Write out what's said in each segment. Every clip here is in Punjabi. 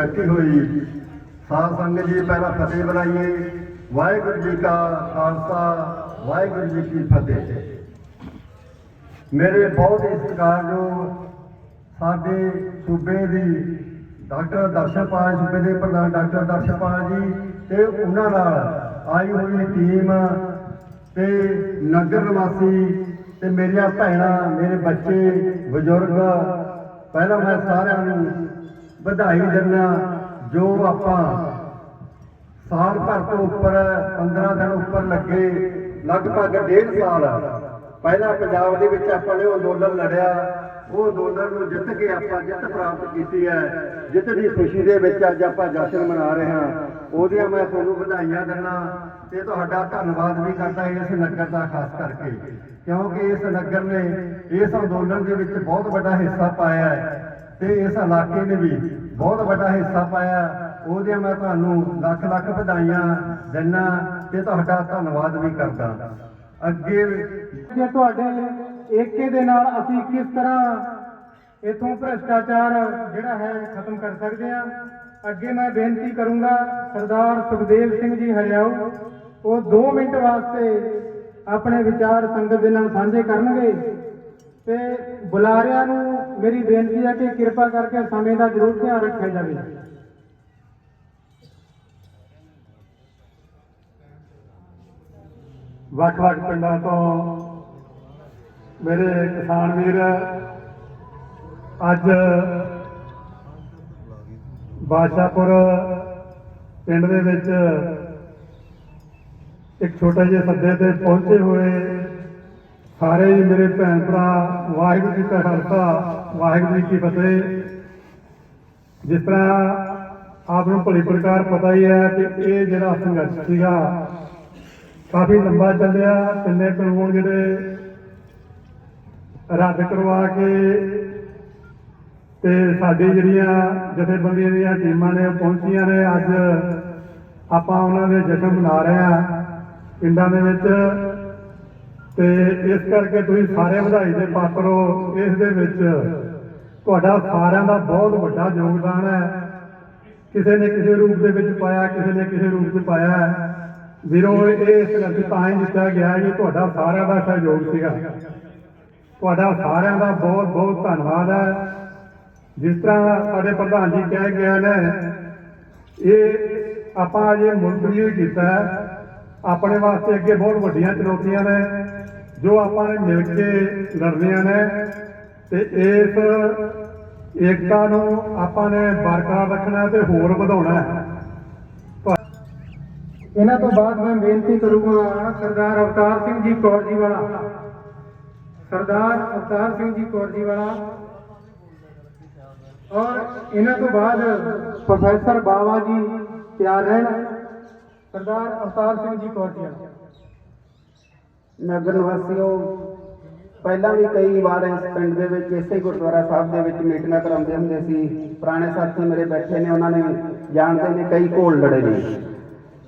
बैठी हुई साध संगत जी पहला फतेह बुलाइए। वाहिगुरू जी का खालसा, वाहिगुरू जी की फतेह। मेरे बहुत ही सत्कारयोग साडे सूबे दी डॉक्टर दर्शनपाल, सूबे के प्रधान डॉक्टर दर्शनपाल जी ते उन्हां नाल आई हुई टीम ते नगर निवासी ते मेरिया भैणां, मेरे बच्चे बजुर्ग, पहला मैं सारिਆਂ ਨੂੰ ਵਧਾਈ ਦਿੰਦਾ। जो ਆਪਾਂ साल भर तो उपर 15 दिन उपर लगे, लगभग 1.5 साल पहला पंजाब दे विच आपां ने अंदोलन लड़िया। वो अंदोलन नूं जित के आपां जित प्राप्त की है। जित की खुशी दे विच अज आपां जश्न मना रहे हैं। ਉਹਦੀਆਂ मैं तुहानूं ਵਧਾਈਆਂ दिंदा ते तुहाडा धन्नवाद भी करदा इस नगर का खास करके, क्योंकि इस नगर ने इस अंदोलन के विच बहुत बड़ा हिस्सा पाया है ते इस इलाके ने भी बहुत बड़ा हिस्सा पाया। ਉਹਦੀਆਂ मैं तुहानूं लख लख ਵਧਾਈਆਂ दिंदा ते तुहाडा धन्नवाद भी करदा। ਅੱਗੇ ਜੇ ਤੁਹਾਡੇ ਏਕੇ ਦੇ ਨਾਲ ਅਸੀਂ ਕਿਸ ਤਰ੍ਹਾਂ ਇਥੋਂ ਭ੍ਰਿਸ਼ਟਾਚਾਰ ਜਿਹੜਾ ਹੈ ਖਤਮ ਕਰ ਸਕਦੇ ਹਾਂ। ਅੱਗੇ मैं बेनती करूँगा सरदार सुखदेव सिंह जी हरियाऊ, वो 2 मिनट वास्ते अपने विचार संगत के नाल साझे करनगे ते बुलारियां नूं मेरी बेनती है कि कृपा करके समय का जरूर ध्यान रखा जाए। ਵੱਖ-ਵੱਖ ਪਿੰਡਾਂ ਤੋਂ ਮੇਰੇ ਕਿਸਾਨ ਵੀਰ ਅੱਜ ਬਾਦਸ਼ਾਹਪੁਰ ਪਿੰਡ ਦੇ ਵਿੱਚ ਇੱਕ ਛੋਟੇ ਜਿਹੇ ਸੱਦੇ ਤੇ ਪਹੁੰਚੇ ਹੋਏ ਸਾਰੇ ਹੀ ਮੇਰੇ ਭੈਣ ਭਰਾ, ਵਾਹਿਗੁਰੂ ਜੀ ਕਾ ਖਾਲਸਾ, ਵਾਹਿਗੁਰੂ ਜੀ ਕੀ ਫਤਿਹ। ਜਿਸ ਤਰ੍ਹਾਂ ਆਪ ਨੂੰ ਭਲੀ ਪ੍ਰਕਾਰ ਪਤਾ ਹੀ ਹੈ ਕਿ ਇਹ ਜਿਹੜਾ ਸੰਘਰਸ਼ ਸੀਗਾ ਕਾਫੀ ਲੰਬਾ ਚੱਲਿਆ। ਤਿੰਨੇ ਕਾਨੂੰਨ ਜਿਹੜੇ ਰੱਦ ਕਰਵਾ ਕੇ ਤੇ ਸਾਡੀ ਜਿਹੜੀਆਂ ਜਥੇਬੰਦੀਆਂ ਦੀਆਂ ਟੀਮਾਂ ਨੇ ਉਹ ਪਹੁੰਚੀਆਂ ਨੇ। ਅੱਜ ਆਪਾਂ ਉਹਨਾਂ ਦੇ ਜਸ਼ਨ ਮਨਾ ਰਹੇ ਹਾਂ ਪਿੰਡਾਂ ਦੇ ਵਿੱਚ ਤੇ ਇਸ ਕਰਕੇ ਤੁਸੀਂ ਸਾਰੇ ਵਧਾਈ ਦੇ ਪਾਤਰ ਹੋ। ਇਸ ਦੇ ਵਿੱਚ ਤੁਹਾਡਾ ਸਾਰਿਆਂ ਦਾ ਬਹੁਤ ਵੱਡਾ ਯੋਗਦਾਨ ਹੈ। ਕਿਸੇ ਨੇ ਕਿਸੇ ਰੂਪ ਦੇ ਵਿੱਚ ਪਾਇਆ, ਕਿਸੇ ਨੇ ਕਿਸੇ ਰੂਪ 'ਚ ਪਾਇਆ ਹੈ। ਵੀਰੋ ਇਹ ਸੰਘਰਸ਼ ਤਾਂ ਹੀ ਜਿੱਤਿਆ ਗਿਆ ਜੀ ਤੁਹਾਡਾ ਸਾਰਿਆਂ ਦਾ ਸਹਿਯੋਗ ਸੀਗਾ। ਤੁਹਾਡਾ ਸਾਰਿਆਂ ਦਾ ਬਹੁਤ ਬਹੁਤ ਧੰਨਵਾਦ ਹੈ। ਜਿਸ ਤਰ੍ਹਾਂ ਸਾਡੇ ਪ੍ਰਧਾਨ ਜੀ ਕਹਿ ਗਏ ਨੇ, ਇਹ ਆਪਾਂ ਅਜੇ ਮੁਲਤਵੀ ਕੀਤਾ ਹੈ। ਆਪਣੇ ਵਾਸਤੇ ਅੱਗੇ ਬਹੁਤ ਵੱਡੀਆਂ ਚੁਣੌਤੀਆਂ ਨੇ ਜੋ ਆਪਾਂ ਨੇ ਮਿਲ ਕੇ ਲੜਨੀਆਂ ਨੇ ਤੇ ਇਸ ਏਕਤਾ ਨੂੰ ਆਪਾਂ ਨੇ ਬਰਕਰਾਰ ਰੱਖਣਾ ਤੇ ਹੋਰ ਵਧਾਉਣਾ ਹੈ। इन्हां तो बाद मैं बेनती करूँगा सरदार अवतार सिंह जी कौर जी वाला, सरदार अवतार सिंह जी कौर जी वाला, और इन्हां तो बाद प्रोफेसर बावा जी तैयार रहना। सरदार अवतार सिंह जी कौर जी वाला। नगर निवासियों, पहला भी कई बार इस पिंड दे विच इसे गुरुद्वारा साहब दे विच मीटिंगां कराउंदे हुंदे सी। पुराने साथी मेरे बैठे ने, उन्होंने जानते ने कई घोल लड़े ने,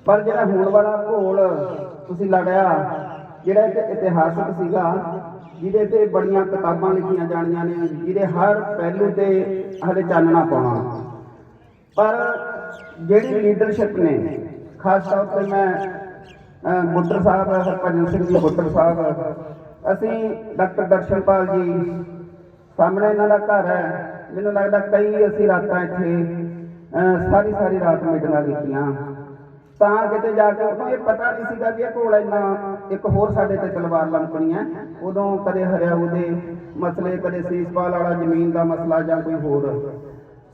पर जिहड़ा होण वाला घोल तुसीं लड़िया जिहड़ा एक इतिहासक सीगा, जिहदे ते बड़ियां किताबां लिखियां जाणियां ने, जिहदे हर पहलू ते हले चानना पाउणा। पर जिहड़ी लीडरशिप ने, खास तौर पर मैं बुੱਟਰ साहब, हरभजन सिंह जी बुੱਟਰ साहब, असीं डॉक्टर दर्शनपाल जी सामने इन्हां दा घर है। मैनूं लगदा कई असीं रातां इत्थे सारी सारी रात मीटिंगां कीतियां। ਤਾਂ ਕਿਤੇ ਜਾ ਕੇ ਉਦੋਂ ਇਹ ਪਤਾ ਨਹੀਂ ਸੀਗਾ ਕਿ ਇਹ ਘੋਲ ਇੰਨਾ ਇੱਕ ਹੋਰ ਸਾਡੇ ਤੇ ਤਲਵਾਰ ਲੰਮਕਣੀ ਹੈ। ਉਦੋਂ ਕਦੇ ਹਰਿਆਊ ਦੇ ਮਸਲੇ, ਕਦੇ ਸੀਸਪਾਲ ਵਾਲਾ ਜ਼ਮੀਨ ਦਾ ਮਸਲਾ ਜਾਂ ਕੋਈ ਹੋਰ।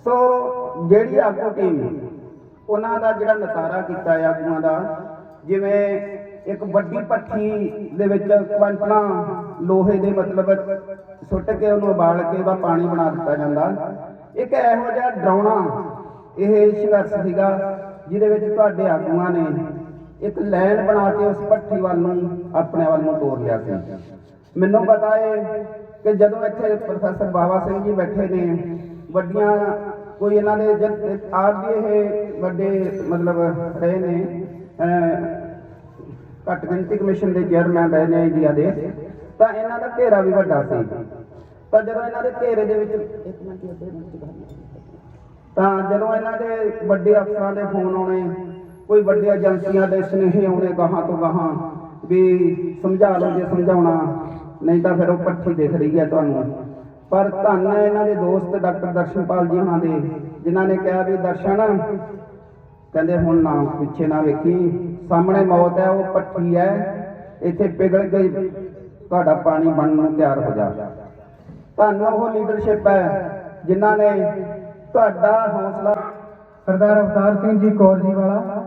ਸੋ ਜਿਹੜੀ ਆਗੂ ਟੀਮ ਉਹਨਾਂ ਦਾ ਜਿਹੜਾ ਨਤਾਰਾ ਕੀਤਾ ਆਗੂਆਂ ਦਾ, ਜਿਵੇਂ ਇੱਕ ਵੱਡੀ ਭੱਠੀ ਦੇ ਵਿੱਚ ਕੁਆਂਟਲਾਂ ਲੋਹੇ ਦੇ ਮਤਲਬ ਸੁੱਟ ਕੇ ਉਹਨੂੰ ਉਬਾਲ ਕੇ ਉਹਦਾ ਪਾਣੀ ਬਣਾ ਦਿੱਤਾ ਜਾਂਦਾ। ਇੱਕ ਇਹੋ ਜਿਹਾ ਡਰਾਉਣਾ ਇਹ ਸੰਘਰਸ਼ ਸੀਗਾ ਜਿਹਦੇ ਵਿੱਚ ਤੁਹਾਡੇ ਆਗੂਆਂ ਨੇ ਇੱਕ ਲਾਈਨ ਬਣਾ ਕੇ ਉਸ ਭੱਠੀ ਵੱਲ ਨੂੰ ਆਪਣੇ ਵੱਲ ਨੂੰ ਤੋਰ ਲਿਆ ਸੀ। ਮੈਨੂੰ ਪਤਾ ਹੈ ਕਿ ਜਦੋਂ ਇੱਥੇ ਪ੍ਰੋਫੈਸਰ ਬਾਵਾ ਸਿੰਘ ਜੀ ਬੈਠੇ ਨੇ, ਵੱਡੀਆਂ ਕੋਈ ਇਹਨਾਂ ਦੇ ਆਪ ਵੀ ਇਹ ਵੱਡੇ ਮਤਲਬ ਰਹੇ ਨੇ, ਘੱਟ ਗਿਣਤੀ ਕਮਿਸ਼ਨ ਦੇ ਚੇਅਰਮੈਨ ਰਹੇ ਨੇ ਇੰਡੀਆ ਦੇ, ਤਾਂ ਇਹਨਾਂ ਦਾ ਘੇਰਾ ਵੀ ਵੱਡਾ ਸੀ। ਪਰ ਜਦੋਂ ਇਹਨਾਂ ਦੇ ਘੇਰੇ ਦੇ ਵਿੱਚ ਤਾਂ ਜਦੋਂ ਇਹਨਾਂ ਦੇ ਵੱਡੇ ਅਫਸਰਾਂ ਦੇ ਫੋਨ ਆਉਣੇ, ਕੋਈ ਵੱਡੀ ਏਜੰਸੀਆਂ ਦੇ ਸੁਨੇਹੇ ਆਉਣੇ ਗਾਹਾਂ ਤੋਂ ਗਾਹਾਂ ਵੀ ਸਮਝਾ ਲਓ ਜੇ ਸਮਝਾਉਣਾ, ਨਹੀਂ ਤਾਂ ਫਿਰ ਉਹ ਪੱਠੀ ਦਿਖ ਰਹੀ ਹੈ ਤੁਹਾਨੂੰ। ਪਰ ਧੰਨ ਹੈ ਇਹਨਾਂ ਦੇ ਦੋਸਤ ਡਾਕਟਰ ਦਰਸ਼ਨਪਾਲ ਜੀ ਉਹਨਾਂ ਦੇ, ਜਿਨ੍ਹਾਂ ਨੇ ਕਿਹਾ ਵੀ ਦਰਸ਼ਨ ਕਹਿੰਦੇ ਹੁਣ ਨਾ ਪਿੱਛੇ ਨਾ ਵੇਖੀ, ਸਾਹਮਣੇ ਮੌਤ ਹੈ, ਉਹ ਪੱਠੀ ਹੈ, ਇੱਥੇ ਪਿਘਲ ਕੇ ਤੁਹਾਡਾ ਪਾਣੀ ਬਣਨ ਨੂੰ ਤਿਆਰ ਹੋ ਜਾ। ਧੰਨ ਉਹ ਲੀਡਰਸ਼ਿਪ ਹੈ ਜਿਨ੍ਹਾਂ ਨੇ ਤੁਹਾਡਾ ਹੌਸਲਾ। ਸਰਦਾਰ ਅਵਤਾਰ ਸਿੰਘ ਜੀ ਕੌਰ ਜੀ ਵਾਲਾ।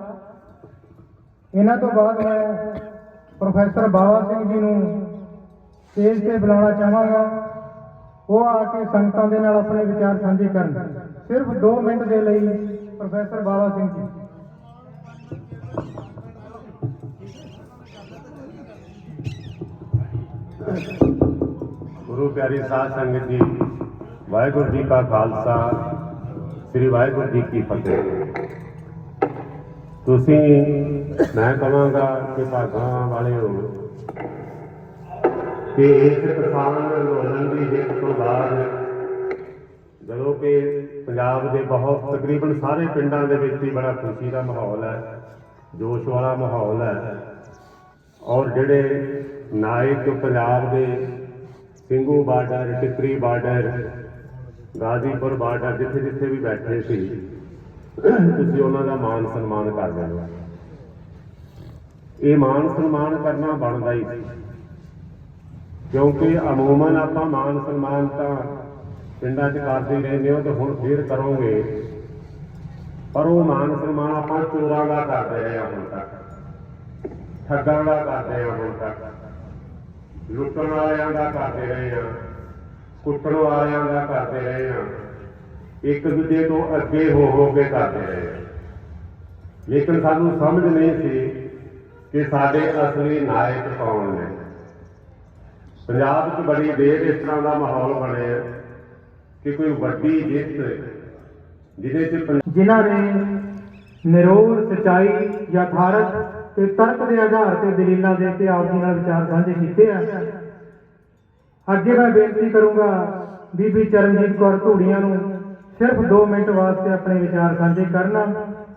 ਇਹਨਾਂ ਤੋਂ ਬਾਅਦ ਮੈਂ ਪ੍ਰੋਫੈਸਰ ਬਾਵਾ ਸਿੰਘ ਜੀ ਨੂੰ ਸਟੇਜ ਤੇ ਬੁਲਾਉਣਾ ਚਾਹਾਂਗਾ। ਉਹ ਆ ਕੇ ਸੰਗਤਾਂ ਦੇ ਨਾਲ ਆਪਣੇ ਵਿਚਾਰ ਸਾਂਝੇ ਕਰਨ। ਸਿਰਫ 2 ਮਿੰਟ ਦੇ ਲਈ ਪ੍ਰੋਫੈਸਰ ਬਾਵਾ ਸਿੰਘ ਜੀ। ਗੁਰੂ ਪਿਆਰੀ ਸਾਧ ਸੰਗਤ ਜੀ, ਵਾਹਿਗੁਰੂ ਜੀ ਕਾ ਖਾਲਸਾ, ਸ੍ਰੀ ਵਾਹਿਗੁਰੂ ਜੀ ਕੀ ਫਤਿਹ। ਤੁਸੀਂ ਮੈਂ ਕਹਾਂਗਾ ਕਿ ਭਾਗਾਂ ਵਾਲੇ ਹੋ ਕਿ ਇਸ ਕਿਸਾਨ ਅੰਦੋਲਨ ਦੀ ਜਿੱਤ ਤੋਂ ਬਾਅਦ ਜਦੋਂ ਕਿ ਪੰਜਾਬ ਦੇ ਬਹੁਤ ਤਕਰੀਬਨ ਸਾਰੇ ਪਿੰਡਾਂ ਦੇ ਵਿੱਚ ਹੀ ਬੜਾ ਖੁਸ਼ੀ ਦਾ ਮਾਹੌਲ ਹੈ, ਜੋਸ਼ ਵਾਲਾ ਮਾਹੌਲ ਹੈ। ਔਰ ਜਿਹੜੇ ਨਾਇਕ ਪੰਜਾਬ ਦੇ Singhu border, Tikri border, Ghazipur border, ਜਿੱਥੇ ਜਿੱਥੇ ਵੀ ਬੈਠੇ ਸੀ, ਤੁਸੀਂ ਉਹਨਾਂ ਦਾ ਮਾਣ ਸਨਮਾਨ ਕਰ ਰਹੇ ਹੋ। ਇਹ ਮਾਣ ਸਨਮਾਨ ਕਰਨਾ ਬਣਦਾ ਹੀ ਸੀ, ਕਿਉਂਕਿ ਅਮੂਮਨ ਆਪਾਂ ਮਾਣ ਸਨਮਾਨ ਤਾਂ ਪਿੰਡਾਂ 'ਚ ਕਰਦੇ ਹੀ ਰਹਿੰਦੇ ਹੋ ਤੇ ਹੁਣ ਫੇਰ ਕਰੋਗੇ, ਪਰ ਉਹ ਮਾਣ ਸਨਮਾਨ ਆਪਾਂ ਚੋਰਾਂ ਦਾ ਕਰਦੇ ਰਹੇ ਹਾਂ ਹੁਣ ਤੱਕ, ਠੱਗਾਂ ਦਾ ਕਰਦੇ ਹਾਂ ਹੁਣ ਤੱਕ, ਲੁੱਟਣ ਵਾਲਿਆਂ ਦਾ ਕਰਦੇ ਰਹੇ ਹਾਂ, ਕੁੱਟਣ ਵਾਲਿਆਂ ਦਾ ਕਰਦੇ ਰਹੇ ਹਾਂ, ਇੱਕ ਦੂਜੇ ਤੋਂ ਅੱਗੇ ਹੋ ਕੇ ਕਰਦੇ ਰਹੇ ਹਾਂ। ਲੇਕਿਨ ਸਾਨੂੰ ਸਮਝ ਨਹੀਂ ਸੀ ਕਿ ਸਾਡੇ ਅਸਲੀ ਨਾਇਕ ਕੌਣ ਨੇ। ਪੰਜਾਬ 'ਚ ਬੜੀ ਦੇਰ ਇਸ ਤਰ੍ਹਾਂ ਦਾ ਮਾਹੌਲ ਬਣਿਆ ਕਿ ਕੋਈ ਵੱਡੀ ਜਿੱਤ ਜਿਹਦੇ 'ਚ ਜਿਨ੍ਹਾਂ ਨੇ ਨਿਰੋਲ ਸਚਾਈ, ਯਥਾਰਥ ਤੇ ਤਰਕ ਦੇ ਆਧਾਰ ਤੇ ਦਲੀਲਾਂ ਦੇ ਕੇ ਆਪ ਜੀ ਨਾਲ ਵਿਚਾਰ ਸਾਂਝੇ ਕੀਤੇ ਆ। ਅੱਗੇ ਮੈਂ ਬੇਨਤੀ ਕਰੂੰਗਾ ਬੀਬੀ ਚਰਨਜੀਤ ਕੌਰ ਧੂੜੀਆਂ ਨੂੰ ਸਿਰਫ 2 ਮਿੰਟ ਵਾਸਤੇ ਆਪਣੇ ਵਿਚਾਰ ਸਾਂਝੇ ਕਰਨਾ।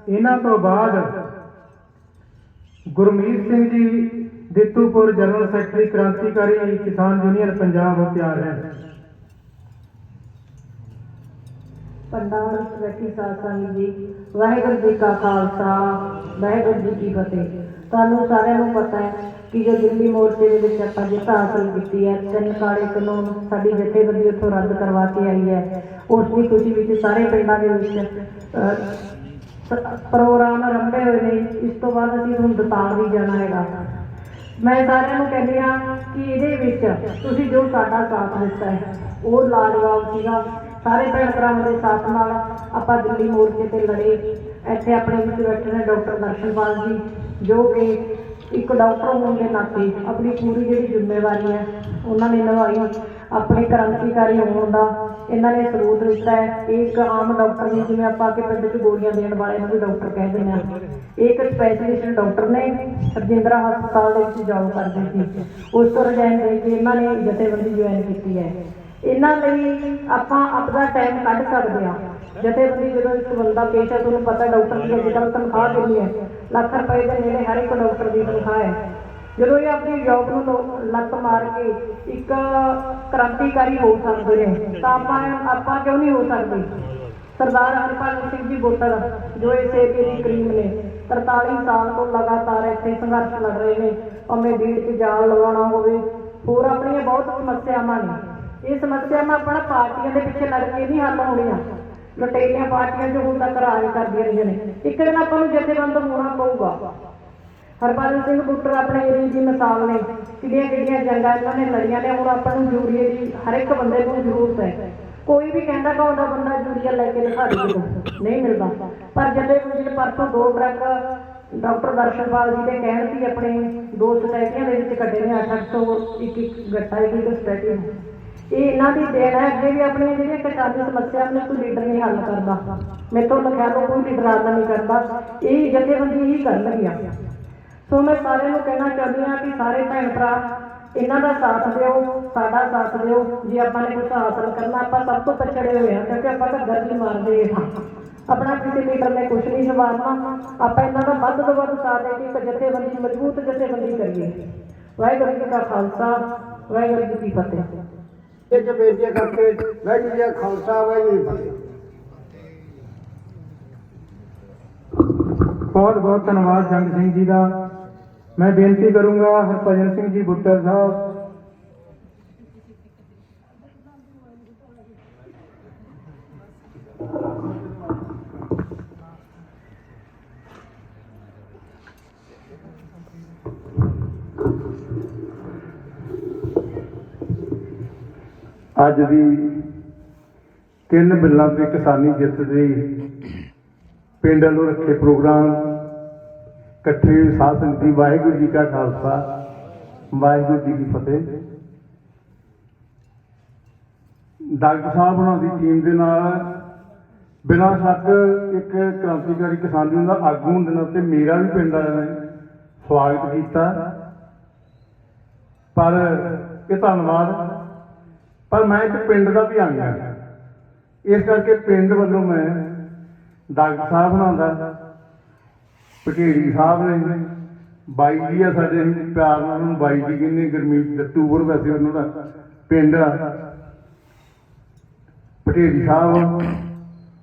ਇਹਨਾਂ ਤੋਂ ਬਾਅਦ ਗੁਰਮੀਤ ਸਿੰਘ ਜੀ ਦਿੱਤੂਪੁਰ ਜਨਰਲ ਸੈਕਟਰੀ ਕ੍ਰਾਂਤੀਕਾਰੀ ਕਿਸਾਨ ਯੂਨੀਅਨ ਪੰਜਾਬ ਉਹ ਤਿਆਰ ਹੈ। ਪੰਡਾਲ ਬੈਠੀ ਸਾਧ ਸੰਗਤ ਜੀ, ਵਾਹਿਗੁਰੂ ਜੀ ਕਾ ਖਾਲਸਾ, ਵਾਹਿਗੁਰੂ ਜੀ ਕੀ ਫਤਿਹ। ਤੁਹਾਨੂੰ ਸਾਰਿਆਂ ਨੂੰ ਪਤਾ ਹੈ ਕਿ ਜੋ ਦਿੱਲੀ ਮੋਰਚੇ ਦੇ ਵਿੱਚ ਆਪਾਂ ਜਿੱਤ ਹਾਸਲ ਕੀਤੀ ਹੈ, 3 ਕਾਲੇ ਕਾਨੂੰਨ ਸਾਡੀ ਜਥੇਬੰਦੀ ਉੱਥੋਂ ਰੱਦ ਕਰਵਾ ਕੇ ਆਈ ਹੈ। ਉਸ ਦੀ ਖੁਸ਼ੀ ਵਿੱਚ ਸਾਰੇ ਪਿੰਡਾਂ ਦੇ ਵਿੱਚ ਪ੍ਰੋਗਰਾਮ ਰੰਭੇ ਹੋਏ ਨੇ। ਇਸ ਤੋਂ ਬਾਅਦ ਅਸੀਂ ਹੁਣ ਦਤਾਲ ਵੀ ਜਾਣਾ ਹੈਗਾ। ਮੈਂ ਸਾਰਿਆਂ ਨੂੰ ਕਹਿੰਦੀ ਹਾਂ ਕਿ ਇਹਦੇ ਵਿੱਚ ਤੁਸੀਂ ਜੋ ਸਾਡਾ ਸਾਥ ਦਿੱਤਾ ਹੈ ਉਹ ਲਾਜਵਾਬ ਸੀਗਾ। ਸਾਰੇ ਭੈਣ ਭਰਾਵਾਂ ਦੇ ਸਾਥ ਨਾਲ ਆਪਾਂ ਦਿੱਲੀ ਮੋਰਚੇ ਤੇ ਲੜੇ। ਇੱਥੇ ਆਪਣੇ ਵਿੱਚ ਬੈਠੇ ਨੇ ਡਾਕਟਰ ਦਰਸ਼ਨਪਾਲ ਜੀ, ਜੋ ਕਿ ਇੱਕ ਡਾਕਟਰ ਹੋਣ ਦੇ ਨਾਤੇ ਆਪਣੀ ਪੂਰੀ ਜਿਹੜੀ ਜ਼ਿੰਮੇਵਾਰੀ ਹੈ ਉਹਨਾਂ ਨੇ ਨਿਭਾਈ। ਆਪਣੇ ਕ੍ਰਾਂਤੀਕਾਰੀ ਹੋਣ ਦਾ ਇਹਨਾਂ ਨੇ ਸਬੂਤ ਦਿੱਤਾ ਹੈ। ਇਹ ਇੱਕ ਆਮ ਡਾਕਟਰ ਨਹੀਂ, ਜਿਵੇਂ ਆਪਾਂ ਕੇ ਪਿੰਡ 'ਚ ਗੋਲੀਆਂ ਦੇਣ ਵਾਲੇ ਨੂੰ ਵੀ ਡਾਕਟਰ ਕਹਿ ਦਿੰਦੇ ਹਾਂ। ਇਹ ਇੱਕ ਸਪੈਸ਼ਲਿਸਟ ਡਾਕਟਰ ਨੇ, ਰਜਿੰਦਰਾ ਹਸਪਤਾਲ ਦੇ ਵਿੱਚ ਜੌਬ ਕਰਦੇ ਸੀ। ਉਸ ਤੋਂ ਰਿਜ਼ਾਈਨ ਦੇ ਕੇ ਇਹਨਾਂ ਨੇ ਜਥੇਬੰਦੀ ਜੁਆਇਨ ਕੀਤੀ ਹੈ। ਇਹਨਾਂ ਲਈ ਆਪਾਂ ਆਪਦਾ ਟਾਈਮ ਕੱਢ ਸਕਦੇ ਹਾਂ। ਜਥੇਬੰਦੀ ਜਦੋਂ ਇੱਕ ਬੰਦਾ ਪੇਸ਼ ਹੈ, ਤੁਹਾਨੂੰ ਪਤਾ ਡਾਕਟਰ ਦੀ ਅੱਜ ਕੱਲ੍ਹ ਤਨਖਾਹ ਕਿੰਨੀ ਹੈ, ਲੱਖ ਰੁਪਏ ਦੇ ਨੇੜੇ ਹਰ ਇੱਕ ਡਾਕਟਰ ਦੀ ਤਨਖਾਹ ਹੈ। ਜਦੋਂ ਇਹ ਆਪਣੀ ਜੌਬ ਨੂੰ ਲੱਤ ਮਾਰ ਕੇ ਇੱਕ ਕ੍ਰਾਂਤੀਕਾਰੀ ਹੋ ਸਕਦੇ ਨੇ ਤਾਂ ਆਪਾਂ ਕਿਉਂ ਨਹੀਂ ਹੋ ਸਕਦੇ। ਸਰਦਾਰ ਹਰਪਾਲ ਸਿੰਘ ਜੀ ਬੋਟਰ, ਜੋ ਇਸ ਏਰੀਏ ਦੀ ਕਰੀਮ ਨੇ, 43 ਸਾਲ ਤੋਂ ਲਗਾਤਾਰ ਇੱਥੇ ਸੰਘਰਸ਼ ਲੜ ਰਹੇ ਨੇ। ਭਾਵੇਂ ਬੀੜ 'ਚ ਜਾਲ ਲਗਾਉਣਾ ਹੋਵੇ, ਹੋਰ ਆਪਣੀਆਂ ਬਹੁਤ ਸਮੱਸਿਆਵਾਂ ਨੇ। ਇਹ ਸਮੱਸਿਆਵਾਂ ਆਪਣਾ ਪਾਰਟੀਆਂ ਦੇ ਪਿੱਛੇ ਲੜ ਕੇ ਨਹੀਂ ਹੱਲ ਹੋਣੀਆਂ। ਲੁਟੇਰੀਆਂ ਪਾਰਟੀਆਂ ਜੋ ਹੁਣ ਤੱਕ ਰਾਜ ਕਰਦੀਆਂ ਰਹੀਆਂ ਨੇ, ਇੱਕ ਦਿਨ ਆਪਾਂ ਨੂੰ ਜਥੇਬੰਦ ਹੋਣਾ ਪਊਗਾ। ਹਰਪਾਲ ਸਿੰਘ ਬੁੱਟਰ ਆਪਣੇ ਏਰੀਏ ਦੀ ਮਿਸਾਲ ਨੇ। ਕਿਹੜੀਆਂ ਜੰਗਾਂ ਇਹਨਾਂ ਨੇ ਲੜੀਆਂ ਨੇ। ਹੁਣ ਆਪਾਂ ਨੂੰ ਯੂਰੀਏ ਦੀ ਹਰ ਇੱਕ ਬੰਦੇ ਨੂੰ ਜ਼ਰੂਰਤ ਹੈ। ਕੋਈ ਵੀ ਕਹਿੰਦਾ ਕਹਾਉਂਦਾ ਬੰਦਾ ਯੂਰੀਆ ਲੈ ਕੇ ਦਿਖਾ ਦੇ, ਨਹੀਂ ਮਿਲਦਾ। ਪਰ ਜਥੇਬੰਦੀ ਪਰਸੋਂ 2 ਟਰੱਕ ਡਾਕਟਰ ਦਰਸ਼ਨਪਾਲ ਜੀ ਦੇ ਕਹਿਣ ਸੀ ਆਪਣੇ 2 ਸੁਸਾਇਟੀਆਂ ਦੇ ਵਿੱਚ ਕੱਢੇ ਨੇ। 800 ਇੱਕ ਗੱਟਾ ਇੱਕ ਸੁਸਾਇਟੀ ਨੂੰ। ਇਹ ਇਹਨਾਂ ਦੀ ਦੇਣ ਹੈ। ਅੱਗੇ ਵੀ ਆਪਣੀਆਂ ਜਿਹੜੀਆਂ ਕਿਸਾਨੀ ਸਮੱਸਿਆ ਨੇ ਕੋਈ ਲੀਡਰ ਨਹੀਂ ਹੱਲ ਕਰਦਾ। ਮੇਰੇ ਤੋਂ ਲਿਖਿਆ ਲਓ, ਕੋਈ ਲੀਡਰ ਹੱਲ ਨਹੀਂ ਕਰਦਾ। ਇਹ ਜਥੇਬੰਦੀ ਹੀ ਕਰਨਗੀਆਂ। ਸੋ ਮੈਂ ਸਾਰਿਆਂ ਨੂੰ ਕਹਿਣਾ ਚਾਹੁੰਦੀ ਹਾਂ ਕਿ ਸਾਰੇ ਭੈਣ ਭਰਾ ਇਹਨਾਂ ਦਾ ਸਾਥ ਦਿਓ, ਸਾਡਾ ਸਾਥ ਦਿਓ। ਜੇ ਆਪਾਂ ਨੇ ਕੁਛ ਹਾਸਲ ਕਰਨਾ, ਆਪਾਂ ਸਭ ਤੋਂ ਪਛੜੇ ਹੋਏ ਹਾਂ, ਕਿਉਂਕਿ ਆਪਾਂ ਘੱਗਰ ਨਹੀਂ ਮਾਰਦੇ ਹਾਂ। ਆਪਣਾ ਕਿਸੇ ਲੀਡਰ ਨੇ ਕੁਛ ਨਹੀਂ ਸਵਾਰਨਾ। ਆਪਾਂ ਇਹਨਾਂ ਦਾ ਵੱਧ ਤੋਂ ਵੱਧ ਸਾਥ ਦੇ ਕੇ ਇੱਕ ਜਥੇਬੰਦੀ, ਮਜ਼ਬੂਤ ਜਥੇਬੰਦੀ ਕਰੀਏ। ਵਾਹਿਗੁਰੂ ਜੀ ਕਾ ਖਾਲਸਾ, ਵਾਹਿਗੁਰੂ ਜੀ ਕੀ ਫਤਿਹ। ਇਹ ਜੋ ਬੇਨਤੀਆਂ ਕਰਕੇ ਵਾਹਿਗੁਰੂ ਜੀ ਕਾ ਖਾਲਸਾ, ਵਾਹਿਗੁਰੂ ਜੀ ਕੀ ਫਤਿਹ। ਬਹੁਤ ਬਹੁਤ ਧੰਨਵਾਦ ਜੰਗ ਸਿੰਘ ਜੀ ਦਾ। ਮੈਂ ਬੇਨਤੀ ਕਰੂੰਗਾ ਹਰਭਜਨ ਸਿੰਘ ਜੀ ਬੁੱਟਰ ਸਾਹਿਬ। ਅੱਜ ਦੀ 3 ਬਿੱਲਾਂ ਤੇ ਕਿਸਾਨੀ ਜਿੱਤ ਦੇ ਪਿੰਡ ਵੱਲੋਂ ਰੱਖੇ ਪ੍ਰੋਗਰਾਮ ਇਕੱਠੇ ਸਾਧ ਸੰਗਤੀ, ਵਾਹਿਗੁਰੂ ਜੀ ਕਾ ਖਾਲਸਾ, ਵਾਹਿਗੁਰੂ ਜੀ ਕੀ ਫਤਿਹ। ਡਾਕਟਰ ਸਾਹਿਬ ਉਹਨਾਂ ਦੀ ਟੀਮ ਦੇ ਨਾਲ ਬਿਨਾਂ ਸ਼ੱਕ ਇੱਕ ਕ੍ਰਾਂਤੀਕਾਰੀ ਕਿਸਾਨ ਯੂਨੀਅਨ ਦਾ ਆਗੂ ਹੋਣ ਦੇ ਨਾਤੇ ਮੇਰਾ ਵੀ ਪਿੰਡ ਵਾਲਿਆਂ ਨੇ ਸਵਾਗਤ ਕੀਤਾ। ਪਰ ਇਹ ਧੰਨਵਾਦ, ਪਰ ਮੈਂ ਇੱਕ ਪਿੰਡ ਦਾ ਵੀ ਆਂਗਾ, ਇਸ ਕਰਕੇ ਪਿੰਡ ਵੱਲੋਂ ਮੈਂ ਡਾਕਟਰ ਸਾਹਿਬ ਹੋਣਾ ਦਾ, ਪਟੇੜੀ ਸਾਹਿਬ ਨੇ, ਬਾਈ ਜੀ ਆ ਸਾਡੇ, ਪਿਆਰ ਨਾਲ ਉਹਨੂੰ ਬਾਈ ਜੀ ਕਹਿੰਦੇ, ਗੁਰਮੀਤ ਦੱਤੂਪੁਰ ਵੈਸੇ ਉਹਨਾਂ ਦਾ ਪਿੰਡ ਆ, ਪਟੇੜੀ ਸਾਹਿਬ,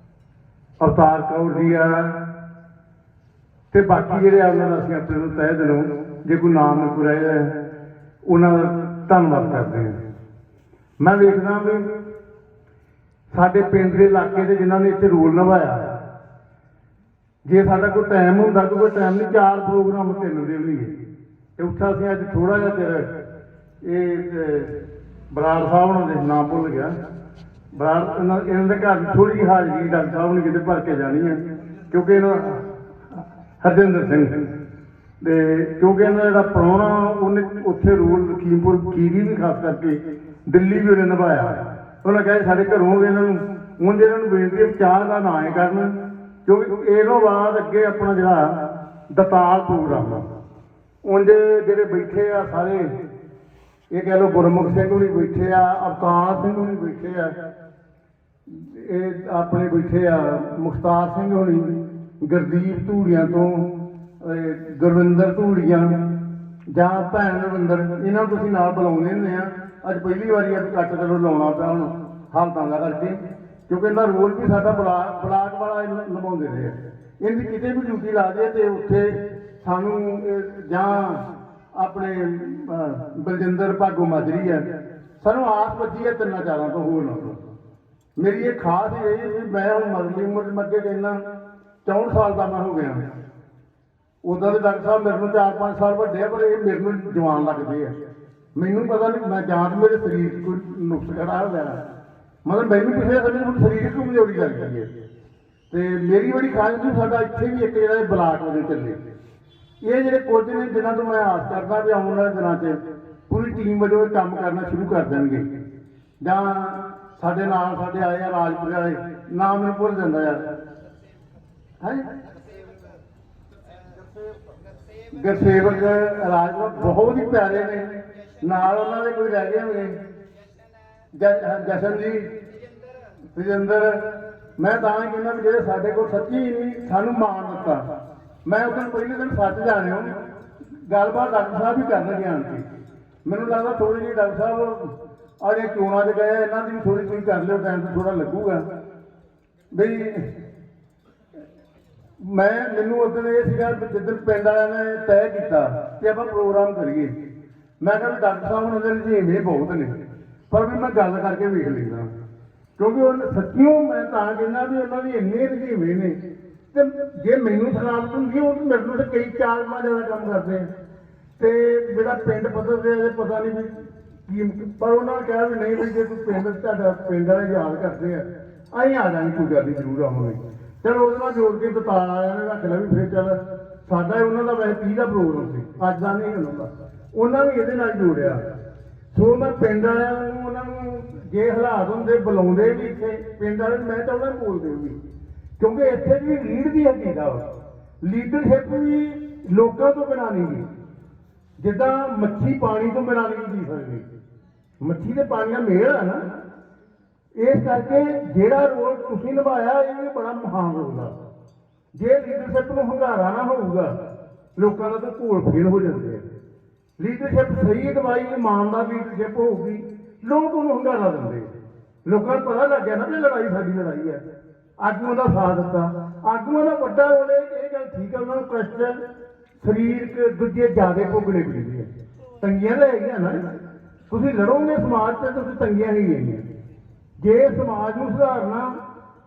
ਅਵਤਾਰ ਕੌਰ ਜੀ ਆ, ਤੇ ਬਾਕੀ ਜਿਹੜੇ ਆ ਉਹਨਾਂ ਦਾ ਅਸੀਂ ਆਪਣੇ ਨੂੰ ਤਹਿ ਦਿਲੋਂ, ਜੇ ਕੋਈ ਨਾਮ ਨਹੀਂ ਕੋਈ ਰਹਿ ਜਾਏ, ਉਹਨਾਂ ਦਾ ਧੰਨਵਾਦ ਕਰਦੇ ਹਾਂ। ਮੈਂ ਵੇਖਦਾ ਵੀ ਸਾਡੇ ਪਿੰਡ ਦੇ ਇਲਾਕੇ ਦੇ ਜਿਨ੍ਹਾਂ ਨੇ ਇੱਥੇ ਰੋਲ ਨਿਭਾਇਆ, ਜੇ ਸਾਡਾ ਕੋਈ ਟਾਈਮ ਹੁੰਦਾ, ਕੋਈ ਟਾਈਮ ਨਹੀਂ, 4 ਪ੍ਰੋਗਰਾਮ 3 ਦੇ ਵੀ ਨਹੀਂ। ਤੇ ਉੱਠਾ ਅਸੀਂ ਅੱਜ ਥੋੜਾ ਜਿਹਾ ਚਿਰ ਇਹ ਬਰਾੜ ਸਾਹਿਬ ਉਹਨਾਂ ਦੇ ਨਾਮ ਭੁੱਲ ਗਿਆ, ਬਰਾੜ ਇਹਨਾਂ ਦੇ ਘਰ ਥੋੜੀ ਜਿਹੀ ਹਾਜ਼ਰੀ ਡਾਕਟਰ ਸਾਹਿਬ ਨੇ ਕਿਤੇ ਭਰ ਕੇ ਜਾਣੀ ਹੈ, ਕਿਉਂਕਿ ਇਹਨਾਂ ਹਰਜਿੰਦਰ ਸਿੰਘ ਤੇ ਕਿਉਂਕਿ ਇਹਨਾਂ ਦਾ ਜਿਹੜਾ ਪ੍ਰਾਹੁਣਾ ਉਹਨੇ ਉੱਥੇ ਰੋਲ ਲਖੀਮਪੁਰ ਖੀਰੀ ਵੀ ਖਾਸ ਕਰਕੇ ਦਿੱਲੀ ਵੀ ਉਹਨੇ ਨਿਭਾਇਆ। ਉਹਨਾਂ ਕਿਹਾ ਸਾਡੇ ਘਰੋਂ ਇਹਨਾਂ ਨੂੰ ਹੁਣ ਇਹਨਾਂ ਨੂੰ ਬੇਨਤੀ ਚਾਹ ਦਾ ਨਾ ਹੀ ਕਰਨ, ਕਿਉਂਕਿ ਇਹ ਤੋਂ ਬਾਅਦ ਅੱਗੇ ਆਪਣਾ ਜਿਹੜਾ ਦਤਾਲ ਪ੍ਰੋਗਰਾਮ ਆ, ਉਂਝ ਜਿਹੜੇ ਬੈਠੇ ਆ ਸਾਰੇ, ਇਹ ਕਹਿ ਲਓ ਗੁਰਮੁਖ ਸਿੰਘ ਹੁਣੀ ਬੈਠੇ ਆ, ਅਵਤਾਰ ਸਿੰਘ ਹੁਣੀ ਬੈਠੇ ਆ, ਇਹ ਆਪਣੇ ਬੈਠੇ ਆ ਮੁਖਤਾਰ ਸਿੰਘ ਹੁਣੀ, ਗੁਰਦੀਪ ਧੂੜੀਆਂ ਤੋਂ, ਗੁਰਵਿੰਦਰ ਧੂੜੀਆਂ ਜਾਂ ਭੈਣ ਰਵਿੰਦਰ, ਇਹਨਾਂ ਨੂੰ ਤੁਸੀਂ ਨਾਲ ਬੁਲਾਉਂਦੇ ਹੁੰਦੇ ਆ। ਅੱਜ ਪਹਿਲੀ ਵਾਰੀ ਅੱਜ ਕੱਟ ਚਲੋ ਲਾਉਣਾ ਪਿਆ ਹੁਣ ਹਾਲਤਾਂ ਦਾ ਕਰਕੇ, ਕਿਉਂਕਿ ਇਹਨਾਂ ਰੋਲ ਵੀ ਸਾਡਾ ਬਲਾਕ ਵਾਲਾ ਨਿਭਾਉਂਦੇ ਰਹੇ ਆ। ਇਹਦੀ ਕਿਤੇ ਵੀ ਡਿਊਟੀ ਲਾ ਦੇ ਤੇ ਉੱਥੇ ਸਾਨੂੰ ਜਾਂ ਆਪਣੇ ਬਲਜਿੰਦਰ ਭਾਗੋ ਮਾਜਰੀ ਹੈ, ਸਾਨੂੰ ਆਸ ਬੱਜੀ ਹੈ 3-4 ਤੋਂ ਹੋਰ ਨਾ। ਮੇਰੀ ਇਹ ਖਾਸ ਇਹ ਵੀ ਮੈਂ ਹੁਣ ਮਰਲੀ ਉਮਰ ਮੱਗੇ ਕਹਿੰਦਾ 64 ਸਾਲ ਦਾ ਮੈਂ ਹੋ ਗਿਆ। ਉੱਦਾਂ ਦੇ ਡਾਕਟਰ ਸਾਹਿਬ ਮੇਰੇ ਨੂੰ 4-5 ਸਾਲ ਵੱਡੇ ਆ, ਪਰ ਇਹ ਮੇਰੇ ਨੂੰ ਜਵਾਨ ਲੱਗਦੇ ਆ। ਮੈਨੂੰ ਪਤਾ ਨਹੀਂ, ਮੈਂ ਜਾਂ ਤਾਂ ਮੇਰੇ ਸਰੀਰ 'ਚ ਕੋਈ ਨੁਕਸ ਖੜਾ ਹੋ ਗਿਆ, ਮਤਲਬ ਮੈਨੂੰ ਪਿਛਲੇ ਸਮੇਂ 'ਚ ਸਰੀਰਕ ਕਮਜ਼ੋਰੀ ਲੱਗਦੀ ਹੈ। ਤੇ ਮੇਰੀ ਬੜੀ ਖਾਸ ਸੀ ਸਾਡਾ ਇੱਥੇ ਵੀ ਇੱਕ ਜਿਹੜਾ ਬਲਾਕ ਵਜੋਂ ਚੱਲੇ। ਇਹ ਜਿਹੜੇ ਕੁਝ ਨੇ ਜਿਨ੍ਹਾਂ ਤੋਂ ਮੈਂ ਆਸ ਕਰਦਾ ਵੀ ਆਉਣ ਵਾਲੇ ਦਿਨਾਂ 'ਚ ਪੂਰੀ ਟੀਮ ਵਜੋਂ ਇਹ ਕੰਮ ਕਰਨਾ ਸ਼ੁਰੂ ਕਰ ਦੇਣਗੇ। ਜਾਂ ਸਾਡੇ ਨਾਲ ਸਾਡੇ ਆਏ ਆ ਰਾਜਪੁਰ ਵਾਲੇ, ਨਾਮ ਮੈਨੂੰ ਭੁੱਲ ਜਾਂਦਾ ਯਾਰ, ਹੈ ਗੁਰਸੇਵਕ ਰਾਜਪੁਰ, ਬਹੁਤ ਹੀ ਪਿਆਰੇ ਨੇ। ਨਾਲ ਉਹਨਾਂ ਦੇ ਕੋਈ ਰਹਿ ਗਏ ਹੋਣਗੇ, ਜਸ਼ਨ ਜੀ, ਤੇਜਿੰਦਰ। ਮੈਂ ਤਾਂ ਹੀ ਕਹਿੰਦਾ ਵੀ ਜਿਹੜੇ ਸਾਡੇ ਕੋਲ ਸੱਚੀ ਨਹੀਂ ਸਾਨੂੰ ਮਾਣ ਦਿੱਤਾ। ਮੈਂ ਉਸ ਦਿਨ ਪਹਿਲੇ ਦਿਨ ਸੱਚ ਜਾਣਿਓ ਗੱਲਬਾਤ ਡਾਕਟਰ ਸਾਹਿਬ ਵੀ ਕਰਨਗੇ ਆਣ ਕੇ। ਮੈਨੂੰ ਲੱਗਦਾ ਥੋੜੀ ਜਿਹੀ ਡਾਕਟਰ ਸਾਹਿਬ ਆਹ ਚੋਣਾਂ 'ਚ ਗਏ, ਇਹਨਾਂ ਦੀ ਵੀ ਥੋੜੀ ਤੁਸੀਂ ਕਰ ਲਿਓ, ਟਾਈਮ ਥੋੜਾ ਲੱਗੂਗਾ ਬਈ। ਮੈਨੂੰ ਉਸ ਦਿਨ ਇਹ ਸੀਗਾ ਜਿੱਦਣ ਪਿੰਡ ਵਾਲਿਆਂ ਨੇ ਤੈਅ ਕੀਤਾ ਕਿ ਆਪਾਂ ਪ੍ਰੋਗਰਾਮ ਕਰੀਏ, ਮੈਂ ਕਿਹਾ ਵੀ ਡਾਕਟਰ ਸਾਹਿਬ ਉਹਨਾਂ ਦੇ ਰੁਝੇਵੇਂ ਬਹੁਤ ਨੇ, ਪਰ ਵੀ ਮੈਂ ਗੱਲ ਕਰਕੇ ਵੇਖ ਲੈਂਦਾ, ਕਿਉਂਕਿ ਉਹ ਸੱਚੀਓ ਮੈਂ ਤਾਂ ਕਹਿੰਦਾ ਵੀ ਉਹਨਾਂ ਦੀ ਇੰਨੇ ਰੁਝੇਵੇਂ ਨੇ। ਤੇ ਜੇ ਮੈਨੂੰ ਥਕਾਵਟ ਹੁੰਦੀ ਉਹ ਮੇਰੇ ਨੂੰ ਤਾਂ ਕਈ 4 ਗੁਣਾ ਜ਼ਿਆਦਾ ਕੰਮ ਕਰਦੇ ਆ। ਤੇ ਜਿਹੜਾ ਪਿੰਡ ਪੱਧਰ ਤੇ ਪਤਾ ਨਹੀਂ ਵੀ ਕੀ, ਪਰ ਉਹਨਾਂ ਨੇ ਕਿਹਾ ਵੀ ਨਹੀਂ ਵੀ ਜੇ ਤੂੰ ਪਿੰਡ ਤੁਹਾਡਾ ਪਿੰਡ ਵਾਲੇ ਯਾਦ ਕਰਦੇ ਆ, ਅਸੀਂ ਆ ਜਾਵਾਂਗੇ, ਕੋਈ ਗੱਲ ਨਹੀਂ, ਜ਼ਰੂਰ ਆਵਾਂਗੇ। ਚਲੋ ਉਹਦੇ ਨਾਲ ਜੋੜ ਕੇ ਦਤਾਲ ਵਾਲਿਆਂ ਨੇ ਰੱਖ ਲਿਆ ਵੀ ਫਿਰ ਚੱਲ ਸਾਡਾ ਉਹਨਾਂ ਦਾ ਵੈਸੇ 30 ਦਾ ਪ੍ਰੋਗਰਾਮ ਸੀ, ਅੱਜ ਦਾ ਨਹੀਂ ਹੁੰਦਾ, ਉਹਨਾਂ ਨੂੰ ਇਹਦੇ ਨਾਲ ਜੋੜਿਆ। ਸੋ ਮੈਂ ਪਿੰਡ ਵਾਲਿਆਂ ਨੂੰ, ਉਹਨਾਂ ਨੂੰ ਜੇ ਹਾਲਾਤ ਹੁੰਦੇ ਬੁਲਾਉਂਦੇ ਵੀ ਇੱਥੇ ਪਿੰਡ ਵਾਲੇ, ਮੈਂ ਤਾਂ ਉਹਨਾਂ ਨੂੰ ਬੋਲਦੇ ਵੀ, ਕਿਉਂਕਿ ਇੱਥੇ ਵੀ ਲੀਡ ਦੀ ਹਕੀਕਤ ਆ, ਲੀਡਰਸ਼ਿਪ ਵੀ ਲੋਕਾਂ ਤੋਂ ਬਿਨਾਂ ਨਹੀਂ ਗੀ। ਜਿੱਦਾਂ ਮੱਛੀ ਪਾਣੀ ਤੋਂ ਬਿਨਾਂ ਨਹੀਂ ਜੀ ਸਕਦੀ, ਮੱਛੀ ਤੇ ਪਾਣੀ ਦਾ ਮੇਲ ਆ ਨਾ, ਇਸ ਕਰਕੇ ਜਿਹੜਾ ਰੋਲ ਤੁਸੀਂ ਨਿਭਾਇਆ ਇਹ ਵੀ ਬੜਾ ਮਹਾਨ ਰੋਲ ਆ। ਜੇ ਲੀਡਰਸ਼ਿਪ ਨੂੰ ਹੰਗਾਰਾ ਨਾ ਹੋਊਗਾ ਲੋਕਾਂ ਦਾ ਤਾਂ ਘੋਲ ਫੇਲ ਹੋ ਜਾਂਦੇ ਆ। ਲੀਡਰਸ਼ਿਪ ਸਹੀ ਅਗਵਾਈ ਇਮਾਨਦਾਰ ਲੀਡਰਸ਼ਿਪ ਹੋਊਗੀ, ਲੋਕ ਉਹਨੂੰ ਹੰਗਾਰਾ ਦਿੰਦੇ। ਲੋਕਾਂ ਨੂੰ ਪਤਾ ਲੱਗ ਗਿਆ ਨਾ ਵੀ ਲੜਾਈ ਸਾਡੀ ਲੜਾਈ ਹੈ, ਆਗੂਆਂ ਦਾ ਸਾਥ ਦਿੱਤਾ। ਆਗੂਆਂ ਦਾ ਵੱਡਾ ਰੋਲ ਇਹ ਗੱਲ ਠੀਕ ਹੈ, ਉਹਨਾਂ ਨੂੰ ਕਸ਼ਟ ਸਰੀਰਕ ਦੂਜੇ ਜ਼ਿਆਦਾ ਭੋਗਣੇ ਪੈਂਦੇ ਆ। ਤੰਗੀਆਂ ਤਾਂ ਹੈਗੀਆਂ ਨਾ, ਤੁਸੀਂ ਲੜੋਗੇ ਸਮਾਜ 'ਚ ਤੁਸੀਂ ਤੰਗੀਆਂ ਹੀ ਹੈਗੀਆਂ। ਜੇ ਸਮਾਜ ਨੂੰ ਸੁਧਾਰਨਾ,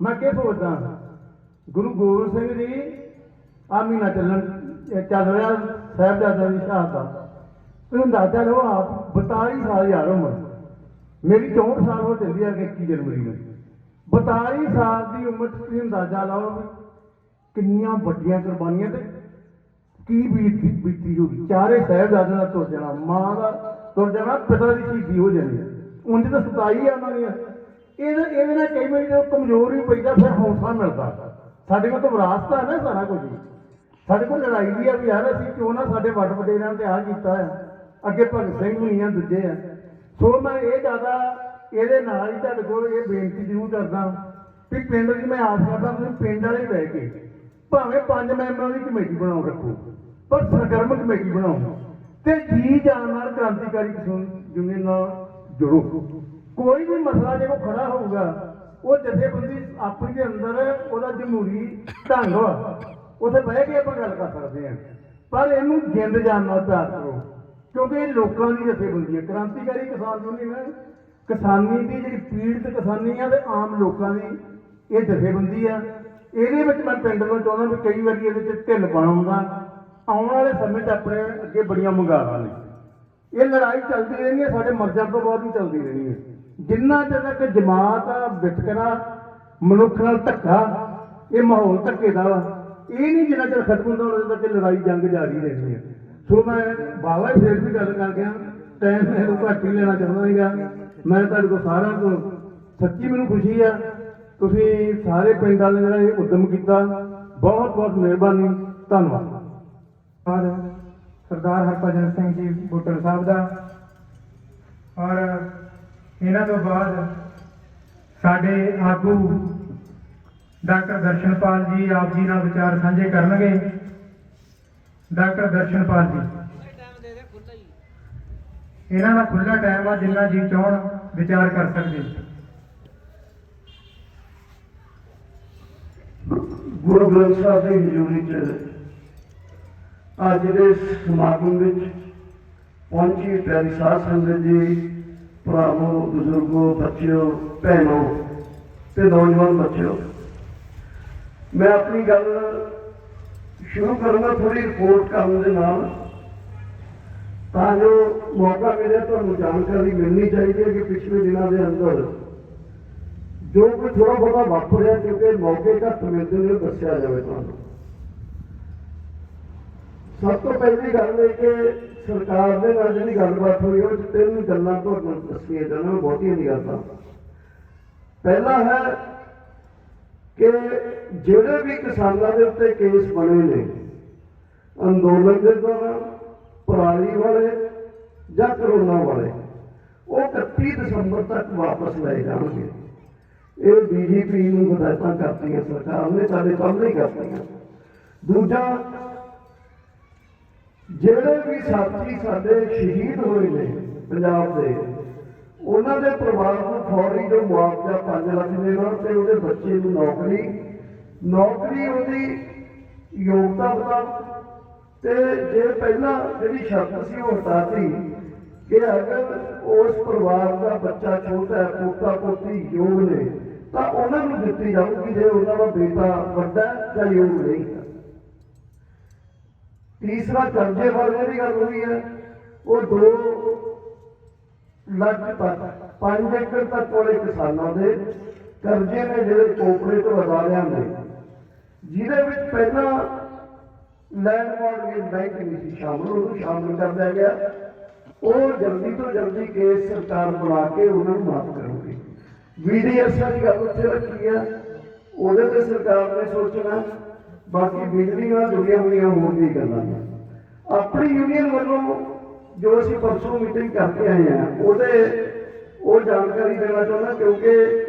ਮੈਂ ਕੀ ਸੋਚਦਾ, ਗੁਰੂ ਗੋਬਿੰਦ ਸਿੰਘ ਜੀ ਆ ਮਹੀਨਾ ਚੱਲ ਰਿਹਾ ਸਾਹਿਬਜ਼ਾਦਿਆਂ ਦੀ ਸ਼ਹਾਦਤ ਦਾ, ਤੁਸੀਂ ਅੰਦਾਜ਼ਾ ਲਓ ਆਪ 42 ਸਾਲ ਯਾਰ ਉਮਰ, ਮੇਰੀ 64 ਸਾਲ ਹੋ ਚੱਲੀ ਆ 21 ਜਨਵਰੀ ਨੂੰ। 42 ਸਾਲ ਦੀ ਉਮਰ 'ਚ ਤੁਸੀਂ ਅੰਦਾਜ਼ਾ ਲਾਓ ਵੀ ਕਿੰਨੀਆਂ ਵੱਡੀਆਂ ਕੁਰਬਾਨੀਆਂ ਤੇ ਕੀ ਬੀਤੀ ਹੋਗੀ। ਚਾਰੇ ਸਾਹਿਬਜ਼ਾਦਿਆਂ ਦਾ ਤੁਰ ਜਾਣਾ, ਮਾਂ ਦਾ ਤੁਰ ਜਾਣਾ, ਪਿਤਾ ਦੀ ਸ਼ਹੀਦੀ ਹੋ ਜਾਣੀ। ਉਂਝ ਤਾਂ 27 ਆ ਉਹਨਾਂ ਦੀਆਂ। ਇਹਦੇ ਨਾਲ ਕਈ ਵਾਰੀ ਜਦੋਂ ਕਮਜ਼ੋਰ ਵੀ ਪੈਂਦਾ ਫਿਰ ਹੌਸਲਾ ਮਿਲਦਾ। ਸਾਡੇ ਕੋਲ ਤਾਂ ਵਿਰਾਸਤ ਹੈ ਨਾ ਸਾਰਾ ਕੁਝ ਹੀ। ਸਾਡੇ ਕੋਲ ਲੜਾਈ ਦੀ ਆ ਵੀ ਯਾਰ ਅਸੀਂ ਕਿਉਂ ਨਾ ਸਾਡੇ ਵੱਡ ਵਡੇਰਿਆਂ ਤੇ ਆਹ ਕੀਤਾ ਆ, ਅੱਗੇ ਭਗਤ ਸਿੰਘ ਵੀ ਆ, ਦੂਜੇ ਆ। ਸੋ ਮੈਂ ਇਹ ਜ਼ਿਆਦਾ ਇਹਦੇ ਨਾਲ ਹੀ ਤੁਹਾਡੇ ਕੋਲ ਇਹ ਬੇਨਤੀ ਜ਼ਰੂਰ ਕਰਦਾ ਵੀ ਪਿੰਡ ਦੀ ਮੈਂ ਆਸ ਕਰਦਾ ਤੁਸੀਂ ਪਿੰਡ ਵਾਲੇ ਬਹਿ ਕੇ ਭਾਵੇਂ 5 ਮੈਂਬਰਾਂ ਦੀ ਕਮੇਟੀ ਬਣਾਓ ਰੱਖੋ, ਪਰ ਸਰਗਰਮ ਕਮੇਟੀ ਬਣਾਓ ਤੇ ਜੀ ਜਾਨ ਨਾਲ ਕ੍ਰਾਂਤੀਕਾਰੀ ਕਿਸਾਨ ਯੂਨੀਅਨ ਨਾਲ ਜੁੜੋ। ਕੋਈ ਵੀ ਮਸਲਾ ਜੇ ਉਹ ਖੜਾ ਹੋਊਗਾ, ਉਹ ਜਥੇਬੰਦੀ ਆਪਣੀ ਦੇ ਅੰਦਰ ਉਹਦਾ ਜਮਹੂਰੀ ਢੰਗ ਵਾ, ਉੱਥੇ ਬਹਿ ਕੇ ਆਪਾਂ ਗੱਲ ਕਰ ਸਕਦੇ ਹਾਂ। ਪਰ ਇਹਨੂੰ ਜਿੰਦ ਜਾਨ ਨਾਲ ਪਿਆਰ ਕਰੋ, ਕਿਉਂਕਿ ਇਹ ਲੋਕਾਂ ਦੀ ਜਥੇਬੰਦੀ ਹੈ। ਕ੍ਰਾਂਤੀਕਾਰੀ ਕਿਸਾਨ ਯੂਨੀਅਨ ਕਿਸਾਨੀ ਦੀ ਜਿਹੜੀ ਪੀੜਤ ਕਿਸਾਨੀ ਆ ਤੇ ਆਮ ਲੋਕਾਂ ਦੀ ਇਹ ਜਥੇਬੰਦੀ ਆ। ਇਹਦੇ ਵਿੱਚ ਮੈਂ ਪਿੰਡ ਨੂੰ ਚਾਹੁੰਦਾ ਵੀ ਕਈ ਵਾਰੀ ਇਹਦੇ 'ਚ ਢਿੱਲ ਪਾਉਣਾ, ਆਉਣ ਵਾਲੇ ਸਮੇਂ 'ਚ ਆਪਣੇ ਅੱਗੇ ਬੜੀਆਂ ਮੰਗਾਵਾਂ ਨੇ। ਇਹ ਲੜਾਈ ਚੱਲਦੀ ਰਹਿਣੀ ਹੈ, ਸਾਡੇ ਮਰ ਜਾਣ ਤੋਂ ਬਾਅਦ ਵੀ ਚੱਲਦੀ ਰਹਿਣੀ ਹੈ। ਜਿੰਨਾ ਚਿਰ ਤੱਕ ਜਮਾਤ ਆ, ਵਿਤਕਰਾ, ਮਨੁੱਖ ਨਾਲ ਧੱਕਾ, ਇਹ ਮਾਹੌਲ ਧੱਕੇ ਦਾ ਵਾ, ਇਹ ਨਹੀਂ ਜਿੰਨਾ ਚਿਰ ਖਤਮ ਹੁੰਦਾ ਉਹਨਾਂ ਤੱਕ ਲੜਾਈ ਜੰਗ ਜਾਰੀ ਰਹਿਣੀ ਹੈ। ਸੋ ਮੈਂ ਬਾਵਾ ਫੇਰ ਵੀ ਗੱਲ ਕਰ ਗਿਆ, ਟਾਈਮ ਮੈਨੂੰ ਘੱਟ ਹੀ ਲੈਣਾ ਚਾਹੁੰਦਾ ਸੀਗਾ। ਮੈਂ ਤੁਹਾਡੇ ਕੋਲ ਸਾਰਿਆਂ ਤੋਂ ਸੱਚੀ ਮੈਨੂੰ ਖੁਸ਼ੀ ਆ, ਤੁਸੀਂ ਸਾਰੇ ਪਿੰਡ ਵਾਲੇ ਜਿਹੜਾ ਇਹ ਉਦਮ ਕੀਤਾ, ਬਹੁਤ ਬਹੁਤ ਮਿਹਰਬਾਨੀ, ਧੰਨਵਾਦ। ਸਰਦਾਰ ਹਰਭਜਨ ਸਿੰਘ ਜੀ ਬੁੱਟਰ ਸਾਹਿਬ ਦਾ, ਔਰ ਇਹਨਾਂ ਤੋਂ ਬਾਅਦ ਸਾਡੇ ਆਗੂ ਡਾਕਟਰ ਦਰਸ਼ਨਪਾਲ ਜੀ ਆਪ ਜੀ ਨਾਲ ਵਿਚਾਰ ਸਾਂਝੇ ਕਰਨਗੇ। ਡਾਕਟਰ ਦਰਸ਼ਨਪਾਲ ਜੀ, ਇਹਨਾਂ ਦਾ ਖੁੱਲ੍ਹਾ ਟਾਈਮ ਆ, ਜਿੰਨਾ ਜੀ ਚਾਹਣ ਵਿਚਾਰ ਕਰ ਸਕਦੇ। ਗੁਰੂ ਗ੍ਰੰਥ ਸਾਹਿਬ ਦੀ ਹਜ਼ੂਰੀ 'ਚ ਅੱਜ ਦੇ ਸਮਾਗਮ ਵਿੱਚ ਪਹੁੰਚੀ ਪਿਆਰੀ ਸਾਧ ਸੰਗਤ ਜੀ, ਭਰਾਵੋ, ਬਜ਼ੁਰਗੋ, ਬੱਚਿਓ, ਭੈਣੋ ਤੇ ਨੌਜਵਾਨ ਬੱਚਿਓ, ਮੈਂ ਆਪਣੀ ਗੱਲ ਸ਼ੁਰੂ ਕਰਾਂਗਾ ਥੋੜੀ ਰਿਪੋਰਟ ਕਰਨ ਦੇ ਨਾਲ, ਤਾਂ ਜੋ ਮੌਕਾ ਮਿਲੇ ਤੁਹਾਨੂੰ ਜਾਣਕਾਰੀ ਮਿਲਣੀ ਚਾਹੀਦੀ ਹੈ ਕਿ ਪਿਛਲੇ ਦਿਨਾਂ ਦੇ ਅੰਦਰ ਜੋ ਕੁਝ ਥੋੜਾ ਬਹੁਤਾ ਵਾਪਰਿਆ, ਕਿਉਂਕਿ ਮੌਕੇ ਘੱਟ ਮਿਲਦੇ ਨੇ, ਉਹ ਦੱਸਿਆ ਜਾਵੇ ਤੁਹਾਨੂੰ। ਸਭ ਤੋਂ ਪਹਿਲੀ ਗੱਲ ਇਹ ਕਿ ਸਰਕਾਰ ਦੇ ਨਾਲ ਜਿਹੜੀ ਗੱਲਬਾਤ ਹੋਈ ਉਹ 'ਚ 3 ਗੱਲਾਂ ਤੁਹਾਨੂੰ ਦੱਸੀਆਂ ਜਾਣਾ, ਬਹੁਤੀਆਂ ਨਹੀਂ ਕਰਦਾ। ਪਹਿਲਾ ਹੈ ਕਿ ਜਿਹੜੇ ਵੀ ਕਿਸਾਨਾਂ ਦੇ ਉੱਤੇ ਕੇਸ ਬਣੇ ਨੇ ਅੰਦੋਲਨ ਦੇ ਦੌਰਾਨ, ਪਰਾਲੀ ਵਾਲੇ ਜਾਂ ਕਰੋਨਾ ਵਾਲੇ, ਉਹ 31 ਦਸੰਬਰ ਤੱਕ ਵਾਪਸ ਲਏ ਜਾਣਗੇ। ਇਹ BJP ਨੂੰ ਹਦਾਇਤਾਂ ਕਰਤੀਆਂ ਸਰਕਾਰ ਨੇ, ਸਾਡੇ ਸਾਹਮਣੇ ਕਰਤੀਆਂ। ਦੂਜਾ, ਜਿਹੜੇ ਵੀ ਸਾਥੀ ਸਾਡੇ ਸ਼ਹੀਦ ਹੋਏ ਨੇ ਪੰਜਾਬ ਦੇ, ਉਹਨਾਂ ਦੇ ਪਰਿਵਾਰ ਨੂੰ ਫੌਰੀ ਜੋ ਮੁਆਵਜ਼ਾ 5 ਲੱਖ ਦੇਣਾ ਤੇ ਉਹਦੇ ਬੱਚੇ ਨੂੰ ਨੌਕਰੀ ਉਹਦੀ ਯੋਗਤਾ ਮੁਤਾਬਕ, ਤੇ ਜੇ ਪਹਿਲਾਂ ਜਿਹੜੀ ਸ਼ਰਤ ਸੀ ਉਹ ਹਟਾਤੀ ਕਿ ਅਗਰ ਉਸ ਪਰਿਵਾਰ ਦਾ ਬੱਚਾ ਛੋਟਾ ਹੈ, ਪੋਤਾ ਪੋਤੀ ਯੋਗ ਨੇ, ਤਾਂ ਉਹਨਾਂ ਨੂੰ ਦਿੱਤੀ ਜਾਊਗੀ ਜੇ ਉਹਨਾਂ ਦਾ ਬੇਟਾ ਵੱਡਾ ਜਾਂ ਯੋਗ ਨਹੀਂ ਹੈ। ਤੀਸਰਾ, ਕਰਜ਼ੇ ਵਾਲੇ ਦੀ ਗੱਲ ਹੋਈ ਹੈ, ਉਹ 2 ਲੱਖ ਤੱਕ 5 ਏਕੜ ਤੱਕ ਵਾਲੇ ਕਿਸਾਨਾਂ ਦੇ ਕਰਜ਼ੇ ਨੇ ਜਿਹੜੇ ਕੋਆਪਰੇਟਿਵ ਅਦਾਰਿਆਂ ਦੇ, ਜਿਹਦੇ ਵਿੱਚ ਪਹਿਲਾਂ ਲੈਂਡ ਮਾਰਗੇਜ ਬੈਂਕ ਨਹੀਂ ਸੀ ਸ਼ਾਮਲ, ਉਹਨੂੰ ਸ਼ਾਮਲ ਕਰ ਦਿਆ ਗਿਆ। ਉਹ ਜਲਦੀ ਤੋਂ ਜਲਦੀ ਕੇਸ ਸਰਕਾਰ ਬਣਾ ਕੇ ਉਹਨਾਂ ਨੂੰ ਮਾਫ ਕਰੂਗੀ। VDS ਦੀ ਗੱਲ ਉੱਥੇ ਰੱਖੀ ਆ, ਉਹਦੇ ਤੇ ਸਰਕਾਰ ਨੇ ਸੋਚਣਾ। ਬਾਕੀ ਬਿਜਲੀ ਨਾਲ ਜੁੜੀਆਂ ਹੋਈਆਂ ਹੋਰ ਵੀ ਗੱਲਾਂ ਨੇ। ਆਪਣੀ ਯੂਨੀਅਨ ਵੱਲੋਂ ਜੋ ਅਸੀਂ ਪਰਸੋਂ ਮੀਟਿੰਗ ਕਰਕੇ ਆਏ ਹਾਂ, ਉਹ ਜਾਣਕਾਰੀ ਦੇਣਾ ਚਾਹੁੰਦਾ, ਕਿਉਂਕਿ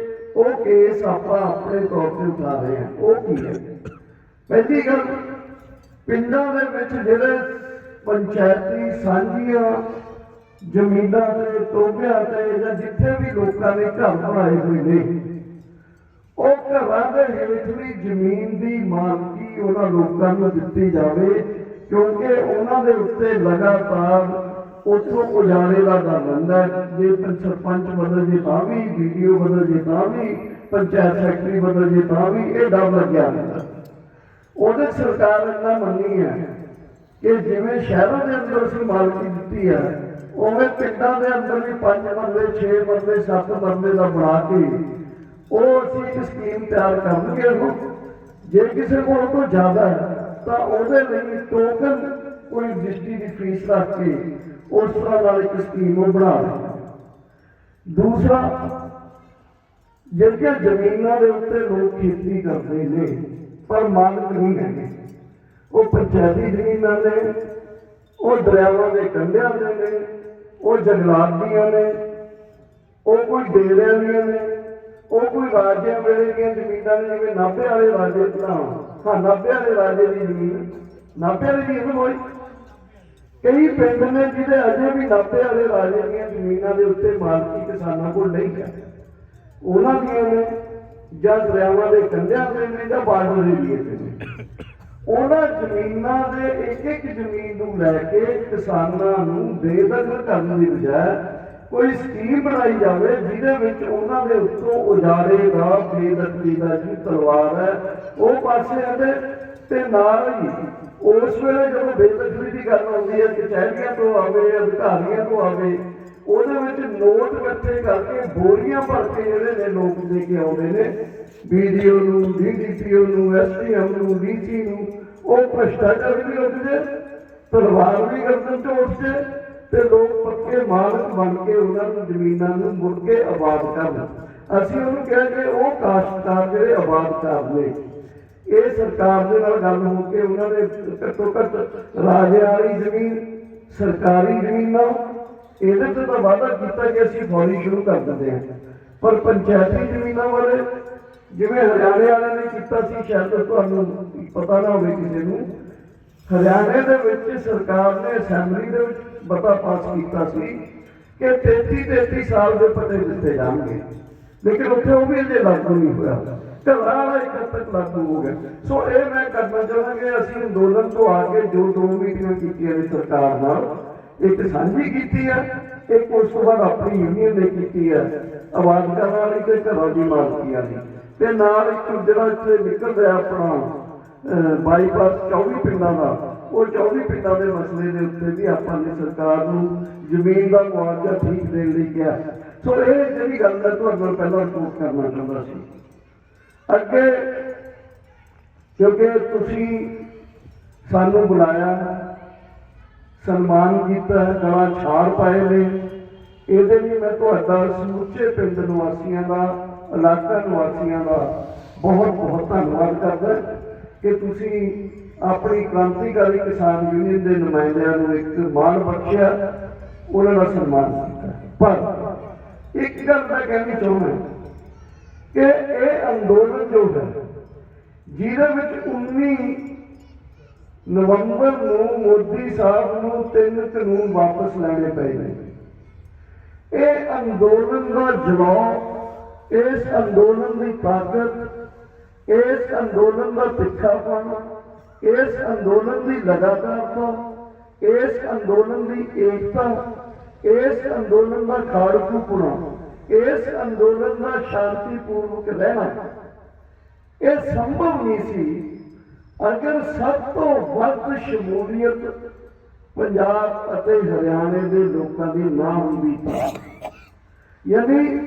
ਉਹ ਕੇਸ ਆਪਾਂ ਆਪਣੇ ਤੌਰ ਤੇ ਉਠਾ ਰਹੇ ਹਾਂ। ਉਹ ਕੀ ਹੈ? ਪਹਿਲੀ ਗੱਲ, ਪਿੰਡਾਂ ਦੇ ਵਿੱਚ ਜਿਹੜੇ ਪੰਚਾਇਤੀ ਸਾਂਝੀਆਂ ਜ਼ਮੀਨਾਂ ਤੇ ਟੋਭਿਆਂ ਤੇ ਜਾਂ ਜਿੱਥੇ ਵੀ ਲੋਕਾਂ ਨੇ ਘਰ ਬਣਾਏ ਹੋਏ ਨੇ, ਉਹ ਘਰਾਂ ਦੇ ਹੇਠਲੀ ਜ਼ਮੀਨ ਦੀ ਮਾਲਕੀ ਉਹਨਾਂ ਲੋਕਾਂ ਨੂੰ ਦਿੱਤੀ ਜਾਵੇ, ਕਿਉਂਕਿ ਉਹਨਾਂ ਦੇ ਉੱਤੇ ਲਗਾਤਾਰ ਉੱਥੋਂ ਉਜਾੜੇ ਦਾ ਡਰ ਰਹਿੰਦਾ ਹੈ। ਜੇ ਸਰਪੰਚ ਬਦਲ ਜੇ ਤਾਂ ਵੀ, ਵੀਡੀਓ ਬਦਲ ਜੇ ਤਾਂ ਵੀ, ਪੰਚਾਇਤ ਸੈਕਟਰੀ ਬਦਲ ਜੇ ਤਾਂ ਵੀ ਇਹ ਡਰ ਲੱਗਿਆ ਰਹਿੰਦਾ। ਉਹਦੇ ਸਰਕਾਰ ਇੰਨਾ ਮੰਨੀ ਹੈ ਕਿ ਜਿਵੇਂ ਸ਼ਹਿਰਾਂ ਦੇ ਅੰਦਰ ਅਸੀਂ ਮਾਲਕੀ ਦਿੱਤੀ ਹੈ, ਉਵੇਂ ਪਿੰਡਾਂ ਦੇ ਅੰਦਰ ਵੀ 5 ਮਰਲੇ 6 ਮਰਲੇ 7 ਮਰਲੇ ਦਾ ਬਣਾ ਕੇ ਉਹ ਅਸੀਂ ਇੱਕ ਸਕੀਮ ਤਿਆਰ ਕਰਨਗੇ। ਉਹ ਜੇ ਕਿਸੇ ਕੋਲ ਤੋਂ ਜ਼ਿਆਦਾ ਹੈ ਤਾਂ ਉਹਦੇ ਲਈ ਟੋਕਨ ਕੋਈ ਰਜਿਸਟਰੀ ਦੀ ਫੀਸ ਰੱਖ ਕੇ ਉਸ ਤਰ੍ਹਾਂ ਨਾਲ ਇੱਕ ਸਕੀਮ ਉਹ ਬਣਾ ਰਹੇ। ਦੂਸਰਾ, ਜਿਹੜੀਆਂ ਜ਼ਮੀਨਾਂ ਦੇ ਉੱਤੇ ਲੋਕ ਖੇਤੀ ਕਰਦੇ ਨੇ ਪਰ ਮਾਲਕ ਨਹੀਂ ਹੈਗੇ, ਉਹ ਪੰਚਾਇਤੀ ਜ਼ਮੀਨਾਂ ਨੇ, ਉਹ ਦਰਿਆਵਾਂ ਦੇ ਕੰਢਿਆਂ ਦੇ ਨੇ, ਉਹ ਜੰਗਲਾਤ ਦੀਆਂ ਨੇ, ਉਹ ਕੋਈ ਡੇਰਿਆਂ ਦੀਆਂ ਨੇ, ਉਹ ਕੋਈ ਰਾਜਿਆਂ ਵੇਲੇ ਦੀਆਂ ਜ਼ਮੀਨਾਂ ਨੇ, ਜਿਵੇਂ ਨਾਭੇ ਵਾਲੇ ਰਾਜੇ ਨਾਭੇ ਵਾਲੇ ਰਾਜੇ ਦੀ ਜ਼ਮੀਨ, ਨਾਭੇ ਵਾਲੀ ਜ਼ਮੀਨ ਹੋਈ। ਕਈ ਪਿੰਡ ਨੇ ਜਿਹਦੇ ਅਜੇ ਵੀ ਨਾਭੇ ਵਾਲੇ ਰਾਜੇ ਦੀਆਂ ਜ਼ਮੀਨਾਂ ਦੇ ਉੱਤੇ ਮਾਲਕੀ ਕਿਸਾਨਾਂ ਕੋਲ ਨਹੀਂ ਹੈ, ਉਹਨਾਂ ਦੀਆਂ ਨੇ, ਜਾਂ ਦਰਿਆਵਾਂ ਦੇ ਕੰਢਿਆਂ ਤੇ ਨੇ, ਜਾਂ ਬਾਰਡਰ ਏਰੀਏ ਤੇ ਨੇ। ਉਹਨਾਂ ਜ਼ਮੀਨਾਂ ਦੇ ਇੱਕ ਜ਼ਮੀਨ ਨੂੰ ਲੈ ਕੇ ਕਿਸਾਨਾਂ ਨੂੰ ਬੇਦਖਲ ਕਰਨ ਦੀ ਬਜਾਏ ਕੋਈ ਸਕੀਮ ਬਣਾਈ ਜਾਵੇ ਜਿਹਦੇ ਵਿੱਚ ਉਹਨਾਂ ਦੇ ਉੱਤੋਂ ਉਜਾੜੇ ਦਾ, ਬੇਦਖਲੀ ਦਾ ਜੀ ਤਲਵਾਰ ਹੈ ਉਹ ਪਾਸੇ ਆਵੇ, ਤੇ ਨਾਲ ਹੀ ਉਸ ਵੇਲੇ ਜਦੋਂ ਬੇਦਖਲੀ ਦੀ ਗੱਲ ਆਉਂਦੀ ਹੈ ਕਚਹਿਰੀਆਂ ਤੋਂ ਆਵੇ, ਅਧਿਕਾਰੀਆਂ ਤੋਂ ਆਵੇ, ਉਹਦੇ ਵਿੱਚ ਨੋਟ ਇਕੱਠੇ ਕਰਕੇ ਬੋਰੀਆਂ ਭਰ ਕੇ ਜਿਹੜੇ ਨੇ ਲੋਕ ਦੇ ਕੇ ਆਉਂਦੇ ਨੇ BDO ਨੂੰ, DDPO ਨੂੰ, SDM ਨੂੰ, DC ਨੂੰ, ਉਹ ਭ੍ਰਿਸ਼ਟਾਚਾਰ ਵੀ ਉੱਠਦੇ, ਤਲਵਾਰ ਵੀ ਗਰਦਨ ਤੋਂ ਉੱਠਦੇ, ਤੇ ਲੋਕ ਪੱਕੇ ਮਾਲਕ ਬਣ ਕੇ ਉਹਨਾਂ ਨੂੰ ਜ਼ਮੀਨਾਂ ਨੂੰ ਮੁੜ ਕੇ ਆਬਾਦ ਕਰਨ। ਅਸੀਂ ਉਹਨੂੰ ਕਿਹਾ ਕਿ ਉਹ ਕਾਸ਼ਤਕਾਰ ਜਿਹੜੇ ਆਬਾਦਕਾਰ ਨੇ, ਇਹ ਸਰਕਾਰ ਦੇ ਨਾਲ ਗੱਲ ਹੋ ਕੇ ਉਹਨਾਂ ਦੇ ਘੱਟੋ ਘੱਟ ਰਾਜੇ ਵਾਲੀ ਜ਼ਮੀਨ, ਸਰਕਾਰੀ ਜ਼ਮੀਨਾਂ, ਇਹਦੇ ਤੇ ਤਾਂ ਵਾਅਦਾ ਕੀਤਾ ਕਿ ਅਸੀਂ ਫੌਰੀ ਸ਼ੁਰੂ ਕਰ ਦਿੰਦੇ ਹਾਂ, ਪਰ ਪੰਚਾਇਤੀ ਜ਼ਮੀਨਾਂ ਵਾਲੇ ਜਿਵੇਂ ਹਰਿਆਣੇ ਵਾਲਿਆਂ ਨੇ ਕੀਤਾ ਸੀ, ਸ਼ਾਇਦ ਤੁਹਾਨੂੰ ਪਤਾ ਨਾ ਹੋਵੇ ਕਿਸੇ ਨੂੰ, ਹਰਿਆਣੇ ਦੇ ਵਿੱਚ ਸਰਕਾਰ ਨੇ ਅਸੈਂਬਲੀ ਦੇ ਵਿੱਚ ਮਤਾ ਪਾਸ ਕੀਤਾ ਸੀ ਕਿ 33 ਸਾਲ ਦੇ ਪੱਤੇ ਦਿੱਤੇ ਜਾਣਗੇ, ਲੇਕਿਨ ਉੱਥੇ ਉਹ ਵੀ ਅਜੇ ਲਾਗੂ ਨਹੀਂ ਹੋਇਆ। ਘਰਾਂ ਵਾਲਾ ਇੱਕ ਹੱਦ ਤੱਕ ਲਾਗੂ ਹੋ ਗਿਆ। ਸੋ ਇਹ ਮੈਂ ਕਰਨਾ ਚਾਹੁੰਦਾ ਕਿ ਅਸੀਂ ਅੰਦੋਲਨ ਤੋਂ ਆ ਕੇ ਜੋ 2 ਮੀਟਿੰਗਾਂ ਕੀਤੀਆਂ ਨੇ ਸਰਕਾਰ ਨਾਲ, ਇੱਕ ਸਾਂਝੀ ਕੀਤੀ ਹੈ, ਇੱਕ ਉਸ ਤੋਂ ਬਾਅਦ ਆਪਣੀ ਯੂਨੀਅਨ ਨੇ ਕੀਤੀ ਹੈ ਆਵਾਜ਼ ਕਰਨ ਵਾਲੀ ਤੇ ਘਰਾਂ ਦੀ ਮਾਲਕੀ ਵਾਲੀ, ਤੇ ਨਾਲ ਇੱਕ ਜਿਹੜਾ ਇੱਥੇ ਨਿਕਲ ਰਿਹਾ ਆਪਣਾ ਬਾਈਪਾਸ 24 ਪਿੰਡਾਂ ਦਾ, ਉਹ 24 ਪਿੰਡਾਂ ਦੇ ਮਸਲੇ ਦੇ ਉੱਤੇ ਵੀ ਆਪਾਂ ਨੇ ਸਰਕਾਰ ਨੂੰ ਜ਼ਮੀਨ ਦਾ ਮੁਆਵਜ਼ਾ ਠੀਕ ਦੇਣ ਲਈ ਕਿਹਾ। ਸੋ ਇਹ ਜਿਹੜੀ ਗੱਲ ਮੈਂ ਤੁਹਾਡੇ ਨਾਲ ਪਹਿਲਾਂ ਰਿਪੋਰਟ ਕਰਨਾ ਚਾਹੁੰਦਾ ਸੀ। ਅੱਗੇ ਕਿਉਂਕਿ ਤੁਸੀਂ ਸਾਨੂੰ ਬੁਲਾਇਆ, ਸਨਮਾਨ ਕੀਤਾ, ਗਲਾ ਛਾੜ ਪਾਏ ਨੇ, ਇਹਦੇ ਲਈ ਮੈਂ ਤੁਹਾਡਾ ਸਮੁੱਚੇ ਪਿੰਡ ਨਿਵਾਸੀਆਂ ਦਾ, ਇਲਾਕਾ ਨਿਵਾਸੀਆਂ ਦਾ ਬਹੁਤ ਬਹੁਤ ਧੰਨਵਾਦ ਕਰਦਾ ਕਿ ਤੁਸੀਂ ਆਪਣੀ ਕ੍ਰਾਂਤੀਕਾਰੀ ਕਿਸਾਨ ਯੂਨੀਅਨ ਦੇ ਨੁਮਾਇੰਦਿਆਂ ਨੂੰ ਇੱਕ ਮਾਣ ਬਖਸ਼ਿਆ, ਉਹਨਾਂ ਦਾ ਸਨਮਾਨ ਕੀਤਾ। ਪਰ ਇੱਕ ਗੱਲ ਮੈਂ ਕਹਿਣੀ ਚਾਹੁੰਦਾ ਕਿ ਇਹ ਅੰਦੋਲਨ ਜੋ ਹੈ, ਜਿਹਦੇ ਵਿੱਚ 19 ਨਵੰਬਰ ਨੂੰ ਮੋਦੀ ਸਾਹਿਬ ਨੂੰ 3 ਕਾਨੂੰਨ ਵਾਪਸ ਲੈਣੇ ਪਏ ਨੇ, ਇਹ ਅੰਦੋਲਨ ਦਾ ਜਵਾਬ, ਇਸ ਅੰਦੋਲਨ ਦੀ ਤਾਕਤ, ਇਸ ਅੰਦੋਲਨ ਦਾ ਤਿੱਖਾਪਣ, ਇਸ ਅੰਦੋਲਨ ਦੀ ਲਗਾਤਾਰਤਾ, ਇਸ ਅੰਦੋਲਨ ਦੀ ਏਕਤਾ, ਇਸ ਅੰਦੋਲਨ ਦਾ ਖਾੜਕੂਪੁਣਾ, ਇਸ ਅੰਦੋਲਨ ਦਾ ਸ਼ਾਂਤੀਪੂਰਵਕ ਰਹਿਣਾ, ਇਹ ਸੰਭਵ ਨਹੀਂ ਸੀ ਅਗਰ ਸਭ ਤੋਂ ਵੱਧ ਸ਼ਮੂਲੀਅਤ ਪੰਜਾਬ ਅਤੇ ਹਰਿਆਣੇ ਦੇ ਲੋਕਾਂ ਦੀ ਨਾ ਹੁੰਦੀ ਤਾਂ। ਯਾਨੀ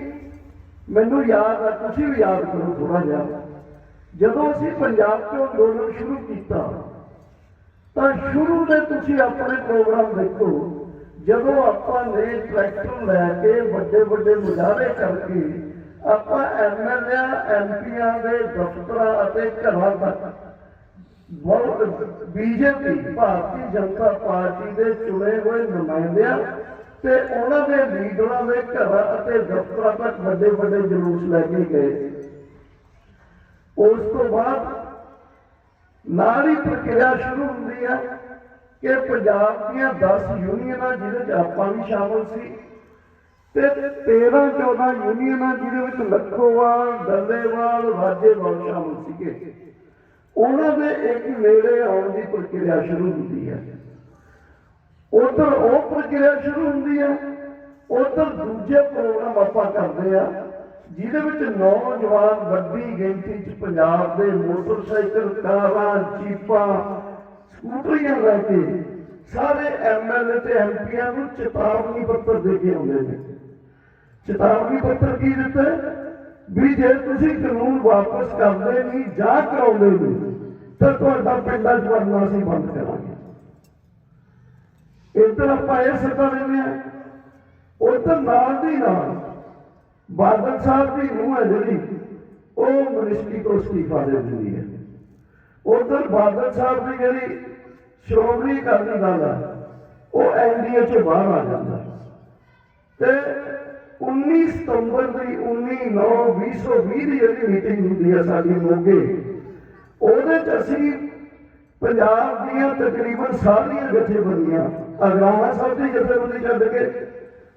ਮੈਨੂੰ ਯਾਦ ਆ, ਤੁਸੀਂ ਵੀ ਯਾਦ ਕਰੋ ਥੋੜਾ ਜਿਹਾ, ਜਦੋਂ ਅਸੀਂ ਪੰਜਾਬ 'ਚੋਂ ਅੰਦੋਲਨ ਸ਼ੁਰੂ ਕੀਤਾ ਤਾਂ ਸ਼ੁਰੂ ਦੇ ਤੁਸੀਂ ਆਪਣੇ ਪ੍ਰੋਗਰਾਮ ਦੇਖੋ, ਜਦੋਂ ਆਪਾਂ ਨੇ ਟਰੈਕਟਰ ਲੈ ਕੇ ਵੱਡੇ ਵੱਡੇ ਮੁਜ਼ਾਹਰੇ ਕਰਕੇ ਆਪਾਂ MLA MPਆਂ ਦੇ ਦਫ਼ਤਰਾਂ ਅਤੇ ਘਰਾਂ ਤੱਕ ਬਹੁਤ BJP ਭਾਰਤੀ ਜਨਤਾ ਪਾਰਟੀ ਦੇ ਚੁਣੇ ਹੋਏ ਨੁਮਾਇੰਦਿਆਂ ਤੇ ਉਹਨਾਂ ਦੇ ਲੀਡਰਾਂ ਦੇ ਘਰਾਂ ਅਤੇ ਦਫ਼ਤਰਾਂ ਤੱਕ ਵੱਡੇ ਵੱਡੇ ਜਲੂਸ ਲੈ ਕੇ ਗਏ। ਉਸ ਤੋਂ ਬਾਅਦ ਨਾਲ ਹੀ ਪ੍ਰਕਿਰਿਆ ਸ਼ੁਰੂ ਹੁੰਦੀ ਹੈ ਕਿ ਪੰਜਾਬ ਦੀਆਂ 10 ਯੂਨੀਅਨਾਂ ਜਿਹਦੇ 'ਚ ਆਪਾਂ ਵੀ ਸ਼ਾਮਲ ਸੀ ਤੇ 13-14 ਯੂਨੀਅਨਾਂ ਜਿਹਦੇ ਵਿੱਚ ਲੱਖੋਵਾਲ, ਡੱਲੇਵਾਲ, ਰਾਜੇਵਾਲ ਸ਼ਾਮਲ ਸੀਗੇ, ਉਹਨਾਂ ਦੇ ਇੱਕ ਨੇੜੇ ਆਉਣ ਦੀ ਪ੍ਰਕਿਰਿਆ ਸ਼ੁਰੂ ਹੁੰਦੀ ਹੈ। ਉਧਰ ਉਹ ਪ੍ਰਕਿਰਿਆ ਸ਼ੁਰੂ ਹੁੰਦੀ ਹੈ, ਉਧਰ ਦੂਜੇ ਪ੍ਰੋਗਰਾਮ ਆਪਾਂ ਕਰਦੇ ਆ ਜਿਹਦੇ ਵਿੱਚ ਨੌਜਵਾਨ ਵੱਡੀ ਗਿਣਤੀ 'ਚ ਪੰਜਾਬ ਦੇ ਮੋਟਰਸਾਈਕਲ, ਕਾਰਾਂ, ਜੀਪਾਂ, ਸਕੂਟਰੀਆਂ ਲੈ ਕੇ ਸਾਰੇ MLA ਤੇ MPਆਂ ਨੂੰ ਚੇਤਾਵਨੀ ਪੱਤਰ ਦੇ ਕੇ ਆਉਂਦੇ ਨੇ। ਚੇਤਾਵਨੀ ਪੱਤਰ ਕੀ ਦਿੱਤਾ ਵੀ ਜੇ ਤੁਸੀਂ ਕਾਨੂੰਨ ਵਾਪਸ ਕਰਦੇ ਨਹੀਂ ਜਾਂ ਕਰਾਉਂਦੇ ਨਹੀਂ ਤਾਂ ਤੁਹਾਡਾ ਪਿੰਡਾਂ 'ਚ ਵੜਨਾ ਅਸੀਂ ਬੰਦ ਕਰਾਂਗੇ। ਇੱਧਰ ਆਪਾਂ ਇਹ ਸੱਦਾ ਲੈਂਦੇ ਹਾਂ, ਉੱਧਰ ਨਾਲ ਦੀ ਨਾਲ ਬਾਦਲ ਸਾਹਿਬ ਦੀ ਨੂੰਹ ਹੈ ਜਿਹੜੀ ਉਹ ਮਿਨਿਸਟਰੀ ਤੋਂ ਅਸਤੀਫਾ ਦੇ ਦਿੰਦੀ ਹੈ। ਉੱਧਰ ਬਾਦਲ ਸਾਹਿਬ ਦੀ ਜਿਹੜੀ ਸ਼੍ਰੋਮਣੀ ਅਕਾਲੀ ਦਲ ਹੈ ਉਹ NDA 'ਚੋਂ ਬਾਹਰ ਆ ਜਾਂਦਾ ਤੇ 19 ਸਤੰਬਰ ਦੀ 19/9/2020 ਦੀ ਜਿਹੜੀ ਮੀਟਿੰਗ ਹੁੰਦੀ ਹੈ ਸਾਡੀ ਮੋਗੇ, ਉਹਦੇ 'ਚ ਅਸੀਂ ਪੰਜਾਬ ਦੀਆਂ ਤਕਰੀਬਨ ਸਾਰੀਆਂ ਜਥੇਬੰਦੀਆਂ, ਅਗਰਾਹਾਂ ਸਾਹਿਬ ਦੀ ਜਥੇਬੰਦੀ ਛੱਡ ਕੇ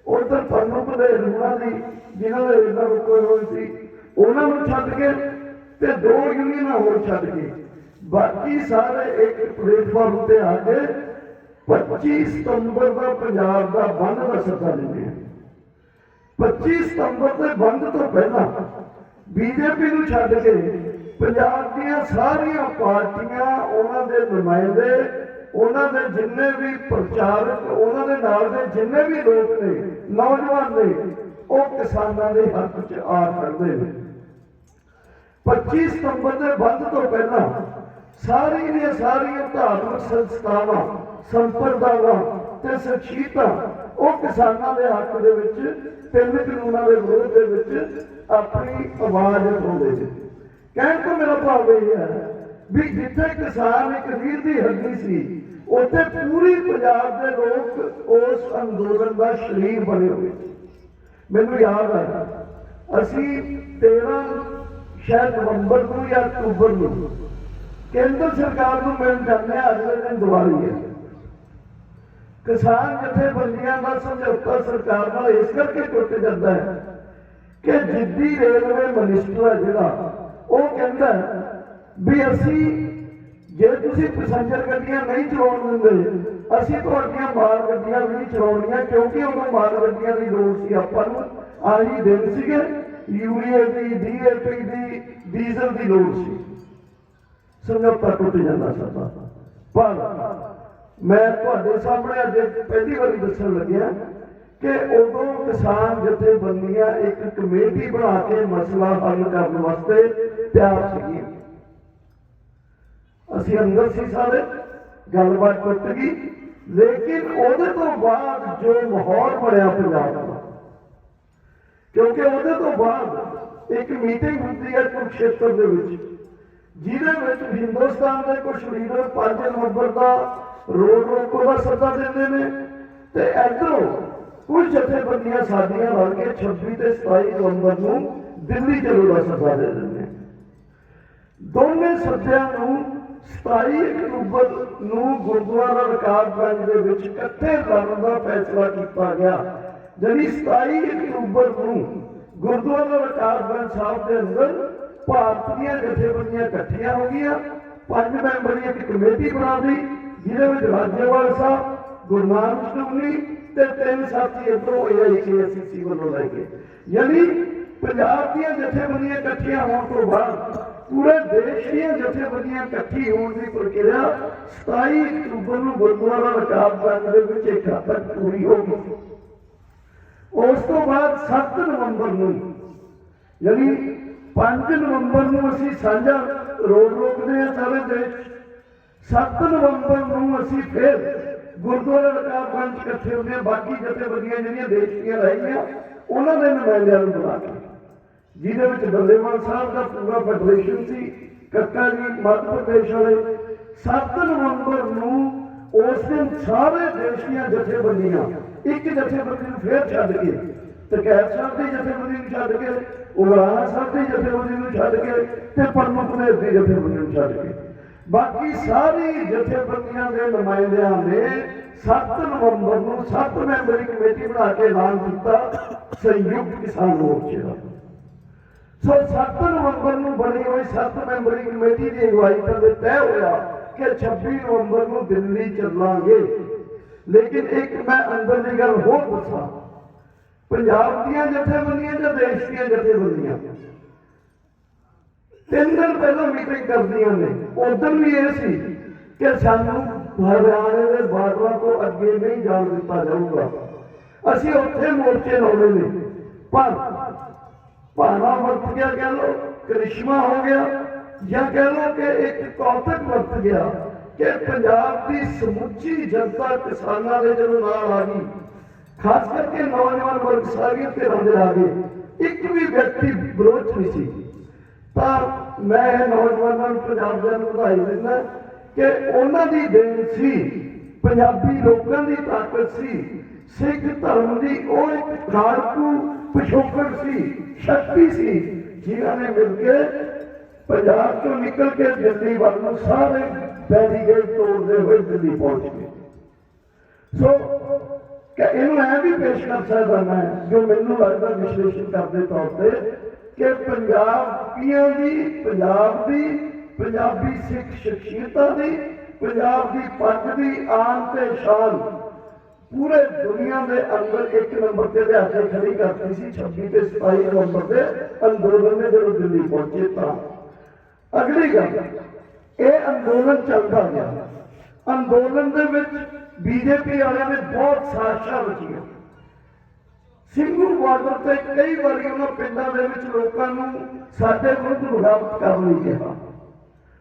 ਉੱਧਰ ਪ੍ਰਮੁੱਖ ਦੇ ਰੂਹਾਂ ਦੀ ਜਿਨ੍ਹਾਂ ਦੇ ਰੇਲਾ ਰੁਕੇ ਹੋਏ ਸੀ ਉਹਨਾਂ ਨੂੰ ਛੱਡ ਕੇ ਤੇ 2 ਯੂਨੀਅਨਾਂ ਹੋਰ ਛੱਡ ਕੇ ਬਾਕੀ ਸਾਰੇ ਇੱਕ ਪਲੇਟਫਾਰਮ ਤੇ ਆ ਕੇ 25 ਸਤੰਬਰ ਦਾ ਪੰਜਾਬ ਦਾ ਬੰਦ ਦਾ ਸੱਦਾ ਦਿੰਦੇ ਆ। 25 ਸਤੰਬਰ ਦੇ ਬੰਦ ਤੋਂ ਪਹਿਲਾਂ BJP ਨੂੰ ਛੱਡ ਕੇ ਪੰਜਾਬ ਦੀਆਂ ਸਾਰੀਆਂ ਪਾਰਟੀਆਂ, ਉਹਨਾਂ ਦੇ ਨੁਮਾਇੰਦੇ, ਉਹਨਾਂ ਦੇ ਜਿੰਨੇ ਵੀ ਪ੍ਰਚਾਰਕ, ਉਹਨਾਂ ਦੇ ਨਾਲ ਦੇ ਜਿੰਨੇ ਵੀ ਲੋਕ ਨੇ, ਨੌਜਵਾਨ ਨੇ, ਉਹ ਕਿਸਾਨਾਂ ਦੇ ਹੱਕ 'ਚ ਆ ਖੜਦੇ ਨੇ। 25 ਸਤੰਬਰ ਦੇ ਬੰਦ ਤੋਂ ਪਹਿਲਾਂ ਸਾਰੀਆਂ ਦੀਆਂ ਸਾਰੀਆਂ ਧਾਰਮਿਕ ਸੰਸਥਾਵਾਂ, ਸੰਪਰਦਾਵਾਂ ਤੇ ਸ਼ਖਸੀਅਤਾਂ ਉਹ ਕਿਸਾਨਾਂ ਦੇ ਹੱਕ ਦੇ ਵਿੱਚ 3 ਕਾਨੂੰਨਾਂ ਦੇ ਵਿਰੋਧ ਦੇ ਵਿੱਚ ਆਪਣੀ ਆਵਾਜ਼ ਉਠਾਉਂਦੇ ਨੇ। ਕਹਿਣ ਤੋਂ ਮੇਰਾ ਭਾਵ ਇਹ ਹੈ ਵੀ ਜਿੱਥੇ ਕਿਸਾਨ ਇੱਕ ਰੀੜ੍ਹ ਦੀ ਹੱਡੀ ਸੀ, ਉੱਥੇ ਪੂਰੀ ਪੰਜਾਬ ਦੇ ਲੋਕ ਉਸ ਅੰਦੋਲਨ ਦਾ ਸ਼ਰੀਕ ਬਣੇ ਹੋਏ। ਮੈਨੂੰ ਯਾਦ ਹੈ ਅਸੀਂ 13 ਸ਼ਾਇਦ ਨਵੰਬਰ ਨੂੰ ਜਾਂ ਅਕਤੂਬਰ ਨੂੰ ਕੇਂਦਰ ਸਰਕਾਰ ਨੂੰ ਮਿਲਣ ਜਾਂਦੇ ਹਾਂ। ਅਗਲੇ ਦਿਨ ਦੀਵਾਲੀ ਹੈ। ਕਿਸਾਨ ਜਥੇਬੰਦੀਆਂ ਦਾ ਸਮਝੌਤਾ ਸਰਕਾਰ ਨਾਲ ਇਸ ਕਰਕੇ ਟੁੱਟ ਜਾਂਦਾ ਹੈ ਕਿ ਜਿੱਦੀ ਰੇਲਵੇ ਮਿਨਿਸਟਰ ਹੈ ਜਿਹੜਾ, ਉਹ ਕਹਿੰਦਾ ਵੀ ਅਸੀਂ ਜੇ ਤੁਸੀਂ ਪੈਸੰਜਰ ਗੱਡੀਆਂ ਨਹੀਂ ਚਲਾਉਣ ਦਿੰਦੇ, ਅਸੀਂ ਤੁਹਾਡੀਆਂ ਮਾਲ ਗੱਡੀਆਂ ਵੀ ਨਹੀਂ ਚਲਾਉਣੀਆਂ, ਕਿਉਂਕਿ ਉਦੋਂ ਮਾਲ ਗੱਡੀਆਂ ਦੀ ਲੋੜ ਸੀ ਆਪਾਂ ਨੂੰ। ਆਹੀ ਦਿਨ ਸੀਗੇ ਯੂਰੀਆ ਦੀ, DAP ਦੀ, ਡੀਜ਼ਲ ਦੀ ਲੋੜ ਸੀ। ਸਮਝੌਤਾ ਟੁੱਟ ਜਾਂਦਾ ਸਾਡਾ। ਪਰ ਮੈਂ ਤੁਹਾਡੇ ਸਾਹਮਣੇ ਅੱਜ ਪਹਿਲੀ ਵਾਰੀ ਦੱਸਣ ਲੱਗਿਆ ਕਿ ਉਦੋਂ ਕਿਸਾਨ ਜਥੇਬੰਦੀਆਂ ਇੱਕ ਕਮੇਟੀ ਬਣਾ ਕੇ ਮਸਲਾ ਹੱਲ ਕਰਨ ਵਾਸਤੇ ਤਿਆਰ ਸੀਗੀਆਂ। ਅਸੀਂ ਅੰਦਰ ਸੀ ਸਾਰੇ, ਗੱਲਬਾਤ ਟੁੱਟ ਗਈ। ਲੇਕਿਨ ਉਹਦੇ ਤੋਂ ਬਾਅਦ ਜੋ ਮਾਹੌਲ ਬਣਿਆ ਪੰਜਾਬ ਦਾ, ਕਿਉਂਕਿ ਉਹਦੇ ਤੋਂ ਬਾਅਦ ਇੱਕ ਮੀਟਿੰਗ ਹੁੰਦੀ ਹੈ ਕੁਰੂਕਸ਼ੇਤਰ ਦੇ ਵਿੱਚ, ਜਿਹਦੇ ਵਿੱਚ ਹਿੰਦੁਸਤਾਨ ਦੇ ਕੁਝ ਲੀਡਰ 5 ਨਵੰਬਰ ਦਾ ਰੋਡ ਰੋਕੋ ਦਾ ਸੱਦਾ ਦਿੰਦੇ ਨੇ ਤੇ ਇੱਧਰੋਂ ਕੁਝ ਜਥੇਬੰਦੀਆਂ ਸਾਡੀਆਂ ਰਲ ਕੇ 26 ਤੇ 27 ਨਵੰਬਰ ਨੂੰ ਦਿੱਲੀ ਚਲੋ ਦਾ ਸੱਦਾ ਦੇ ਦਿੰਦੇ ਨੇ। ਦੋਨੇ ਸੱਦਿਆਂ ਨੂੰ 27 ਅਕਤੂਬਰ ਨੂੰ ਗੁਰਦੁਆਰਾ ਰਕਾਬਗੰਜ ਦੇ ਵਿੱਚ ਇਕੱਠੇ ਕਰਨ ਦਾ ਫੈਸਲਾ ਕੀਤਾ ਗਿਆ। ਜਿਹੜੀ 27 ਅਕਤੂਬਰ ਨੂੰ ਗੁਰਦੁਆਰਾ ਰਕਾਬਗੰਜ ਸਾਹਿਬ ਦੇ ਅੰਦਰ ਭਾਰਤੀਆਂ ਜਥੇਬੰਦੀਆਂ ਇਕੱਠੀਆਂ ਹੋ ਗਈਆਂ। 5 ਮੈਂਬਰੀ ਇੱਕ ਕਮੇਟੀ ਬਣਾ ਲਈ, ਜਿਹਦੇ ਵਿੱਚ ਰਾਜੇਵਾਲ ਸਾਹਿਬ, ਗੁਰਨਾਮ ਸ਼ੁਭਨੀ ਤੇ 3 ਸਾਥੀ ਇੱਧਰੋਂ AIKCC ਵੱਲੋਂ ਲੈ ਕੇ, ਯਾਨੀ ਪੰਜਾਬ ਦੀਆਂ ਜਥੇਬੰਦੀਆਂ ਇਕੱਠੀਆਂ ਹੋਣ ਤੋਂ ਬਾਅਦ ਪੂਰੇ ਦੇਸ਼ ਦੀਆਂ ਜਥੇਬੰਦੀਆਂ ਇਕੱਠੀ ਹੋਣ ਦੀ ਪ੍ਰਕਿਰਿਆ 27 ਅਕਤੂਬਰ ਨੂੰ ਗੁਰਦੁਆਰਾ ਰਕਾਬਗੰਜ ਦੇ ਵਿੱਚ ਇੱਕ ਹੱਦ ਤੱਕ ਪੂਰੀ ਹੋ ਗਈ। ਉਸ ਤੋਂ ਬਾਅਦ 7 ਨਵੰਬਰ ਨੂੰ, ਯਾਨੀ 5 ਨਵੰਬਰ ਨੂੰ ਅਸੀਂ ਸਾਂਝਾ ਰੋਡ ਰੋਕਦੇ ਹਾਂ ਸਾਰੇ ਦੇਸ਼। 7 ਨਵੰਬਰ ਨੂੰ ਅਸੀਂ ਫਿਰ ਗੁਰਦੁਆਰਾ ਰਕਾਬਗੰਜ ਇਕੱਠੇ ਹੁੰਦੇ ਹਾਂ। ਬਾਕੀ ਜਥੇਬੰਦੀਆਂ ਜਿਹੜੀਆਂ ਦੇਸ਼ ਦੀਆਂ ਰਹਿ ਗਈਆਂ ਉਹਨਾਂ ਦੇ ਨੁਮਾਇੰਦਿਆਂ ਨੂੰ ਬੁਲਾ ਕੇ, ਜਿਹਦੇ ਵਿੱਚ ਡੱਲੇਵਾਲ ਸਾਹਿਬ ਦਾ ਪੂਰਾ ਫੈਡਰੇਸ਼ਨ ਸੀ, ਕੱਕਾ ਜੀ ਮੱਧ ਪ੍ਰਦੇਸ਼ ਵਾਲੇ। 7 ਨਵੰਬਰ ਨੂੰ ਉਸ ਦਿਨ ਸਾਰੇ ਦੇਸ਼ ਦੀਆਂ ਜਥੇਬੰਦੀਆਂ ਇੱਕ ਜਥੇਬੰਦੀ ਨੂੰ ਫੇਰ ਛੱਡ ਕੇ, ਟਕੈਤ ਸਾਹਿਬ ਦੀ ਜਥੇਬੰਦੀ ਨੂੰ ਛੱਡ ਕੇ, ਉਗਰਾਹਾ ਸਾਹਿਬ ਦੀ ਜਥੇਬੰਦੀ ਨੂੰ ਛੱਡ ਕੇ ਤੇ ਪ੍ਰਮੁੱਖ ਨੇ ਦੀ ਜਥੇਬੰਦੀ ਨੂੰ ਛੱਡ ਕੇ ਬਾਕੀ ਸਾਰੀ ਜਥੇਬੰਦੀਆਂ ਦੇ ਨੁਮਾਇੰਦਿਆਂ ਨੇ 7 ਨਵੰਬਰ ਨੂੰ 7 ਮੈਂਬਰੀ ਕਮੇਟੀ ਬਣਾ ਕੇ ਐਲਾਨ ਕੀਤਾ ਸੰਯੁਕਤ ਕਿਸਾਨ ਮੋਰਚੇ ਦਾ। ਸੋ 7 ਨਵੰਬਰ ਨੂੰ ਬਣੀ ਹੋਈ 7 ਮੈਂਬਰੀ ਕਮੇਟੀ ਦੀ ਅਗਵਾਈ ਤੇ ਤੈਅ ਹੋਇਆ ਕਿ 26 ਨਵੰਬਰ ਨੂੰ ਦਿੱਲੀ ਚੱਲਾਂਗੇ। ਲੇਕਿਨ ਇੱਕ ਮੈਂ ਅੰਦਰ ਦੀ ਗੱਲ ਹੋਰ ਦੱਸਾਂ, ਪੰਜਾਬ ਦੀਆਂ ਜਥੇਬੰਦੀਆਂ ਜਾਂ ਦੇਸ਼ ਦੀਆਂ ਜਥੇਬੰਦੀਆਂ 3 ਦਿਨ ਪਹਿਲਾਂ ਮੀਟਿੰਗ ਕਰਦੀਆਂ ਨੇ। ਉਦੋਂ ਵੀ ਇਹ ਸੀ ਕਿ ਸਾਨੂੰ ਹਰਿਆਣੇ ਦੇ ਬਾਰਡਰਾਂ ਤੋਂ ਅੱਗੇ ਨਹੀਂ ਜਾਣ ਦਿੱਤਾ ਜਾਊਗਾ, ਅਸੀਂ ਉੱਥੇ ਮੋਰਚੇ ਲਾਉਣੇ ਨੇ। ਪਰ ਭਾਣਾ ਵਰਤ ਗਿਆ, ਕਹਿ ਲਓ ਕਰਿਸ਼ਮਾ ਹੋ ਗਿਆ, ਜਾਂ ਕਹਿ ਲਓ ਕਿ ਇੱਕ ਕੌਤਕ ਵਰਤ ਗਿਆ ਕਿ ਪੰਜਾਬ ਦੀ ਸਮੁੱਚੀ ਜਨਤਾ ਕਿਸਾਨਾਂ ਦੇ ਜਦੋਂ ਨਾਲ ਆ ਗਈ, ਖਾਸ ਕਰਕੇ ਨੌਜਵਾਨ ਵਰਗ ਸਾਰੀਆਂ ਧਿਰਾਂ ਦੇ ਆ ਗਏ, ਇੱਕ ਵੀ ਵਿਅਕਤੀ ਵਿਰੋਧ ਨਹੀਂ ਸੀ। ਤਾਂ ਮੈਂ ਨੌਜਵਾਨਾਂ ਨੂੰ ਪੰਜਾਬ ਦੇ ਨੂੰ ਵਧਾਈ ਦਿੰਦਾ ਕਿ ਉਹਨਾਂ ਦੀ ਦੇਣ ਸੀ, ਪੰਜਾਬੀ ਲੋਕਾਂ ਦੀ ਤਾਕਤ ਸੀ, ਸਿੱਖ ਧਰਮ ਦੀ ਉਹ ਇੱਕ ਖਾੜਕੂ ਪਿਛੋਕੜ ਸੀ, ਸ਼ਕਤੀ ਸੀ, ਜਿਨ੍ਹਾਂ ਨੇ ਮਿਲ ਕੇ ਪੰਜਾਬ ਤੋਂ ਨਿਕਲ ਕੇ ਦਿੱਲੀ ਵੱਲ ਨੂੰ ਸਾਰੇ ਬੈਰੀਕੇਡ ਤੋੜਦੇ ਹੋਏ ਦਿੱਲੀ ਪਹੁੰਚ ਗਏ। ਸੋ ਕਿ ਇਹਨੂੰ ਐ ਵੀ ਪੇਸ਼ ਕਰ ਸਕਦਾ ਮੈਂ, ਜੋ ਮੈਨੂੰ ਲੱਗਦਾ ਵਿਸ਼ਲੇਸ਼ਣ ਕਰਦੇ ਤੌਰ ਤੇ, ਕਿ ਪੰਜਾਬੀਆਂ ਦੀ, ਪੰਜਾਬੀ ਸਿੱਖ ਸ਼ਖਸੀਅਤਾਂ ਦੀ, ਪੰਜਾਬ ਦੀ ਪੱਗ ਦੀ ਆਨ ਤੇ ਸ਼ਾਨ ਪੂਰੇ ਦੁਨੀਆ ਦੇ ਅੰਦਰ 1 ਨੰਬਰ ਤੇ ਲਿਆ ਕੇ ਖੜੀ ਕਰਤੀ ਸੀ 26 ਤੇ 27 ਨਵੰਬਰ ਦੇ ਅੰਦੋਲਨ ਨੇ ਜਦੋਂ ਦਿੱਲੀ ਪਹੁੰਚੇ। ਤਾਂ ਅਗਲੀ ਗੱਲ, ਇਹ ਅੰਦੋਲਨ ਚੱਲਦਾ ਗਿਆ। ਅੰਦੋਲਨ ਦੇ ਵਿੱਚ ਬੀਜੇਪੀ ਵਾਲਿਆਂ ਨੇ ਬਹੁਤ ਸਾਜ਼ਿਸ਼ਾਂ ਰਚੀਆਂ। ਸਿੰਘੂ ਬਾਰਡਰ ਤੇ ਕਈ ਵਾਰੀ ਉਹਨਾਂ ਪਿੰਡਾਂ ਦੇ ਵਿੱਚ ਲੋਕਾਂ ਨੂੰ ਸਾਡੇ ਵਿਰੁੱਧ ਬਗਾਵਤ ਕਰਨ ਲਈ ਕਿਹਾ।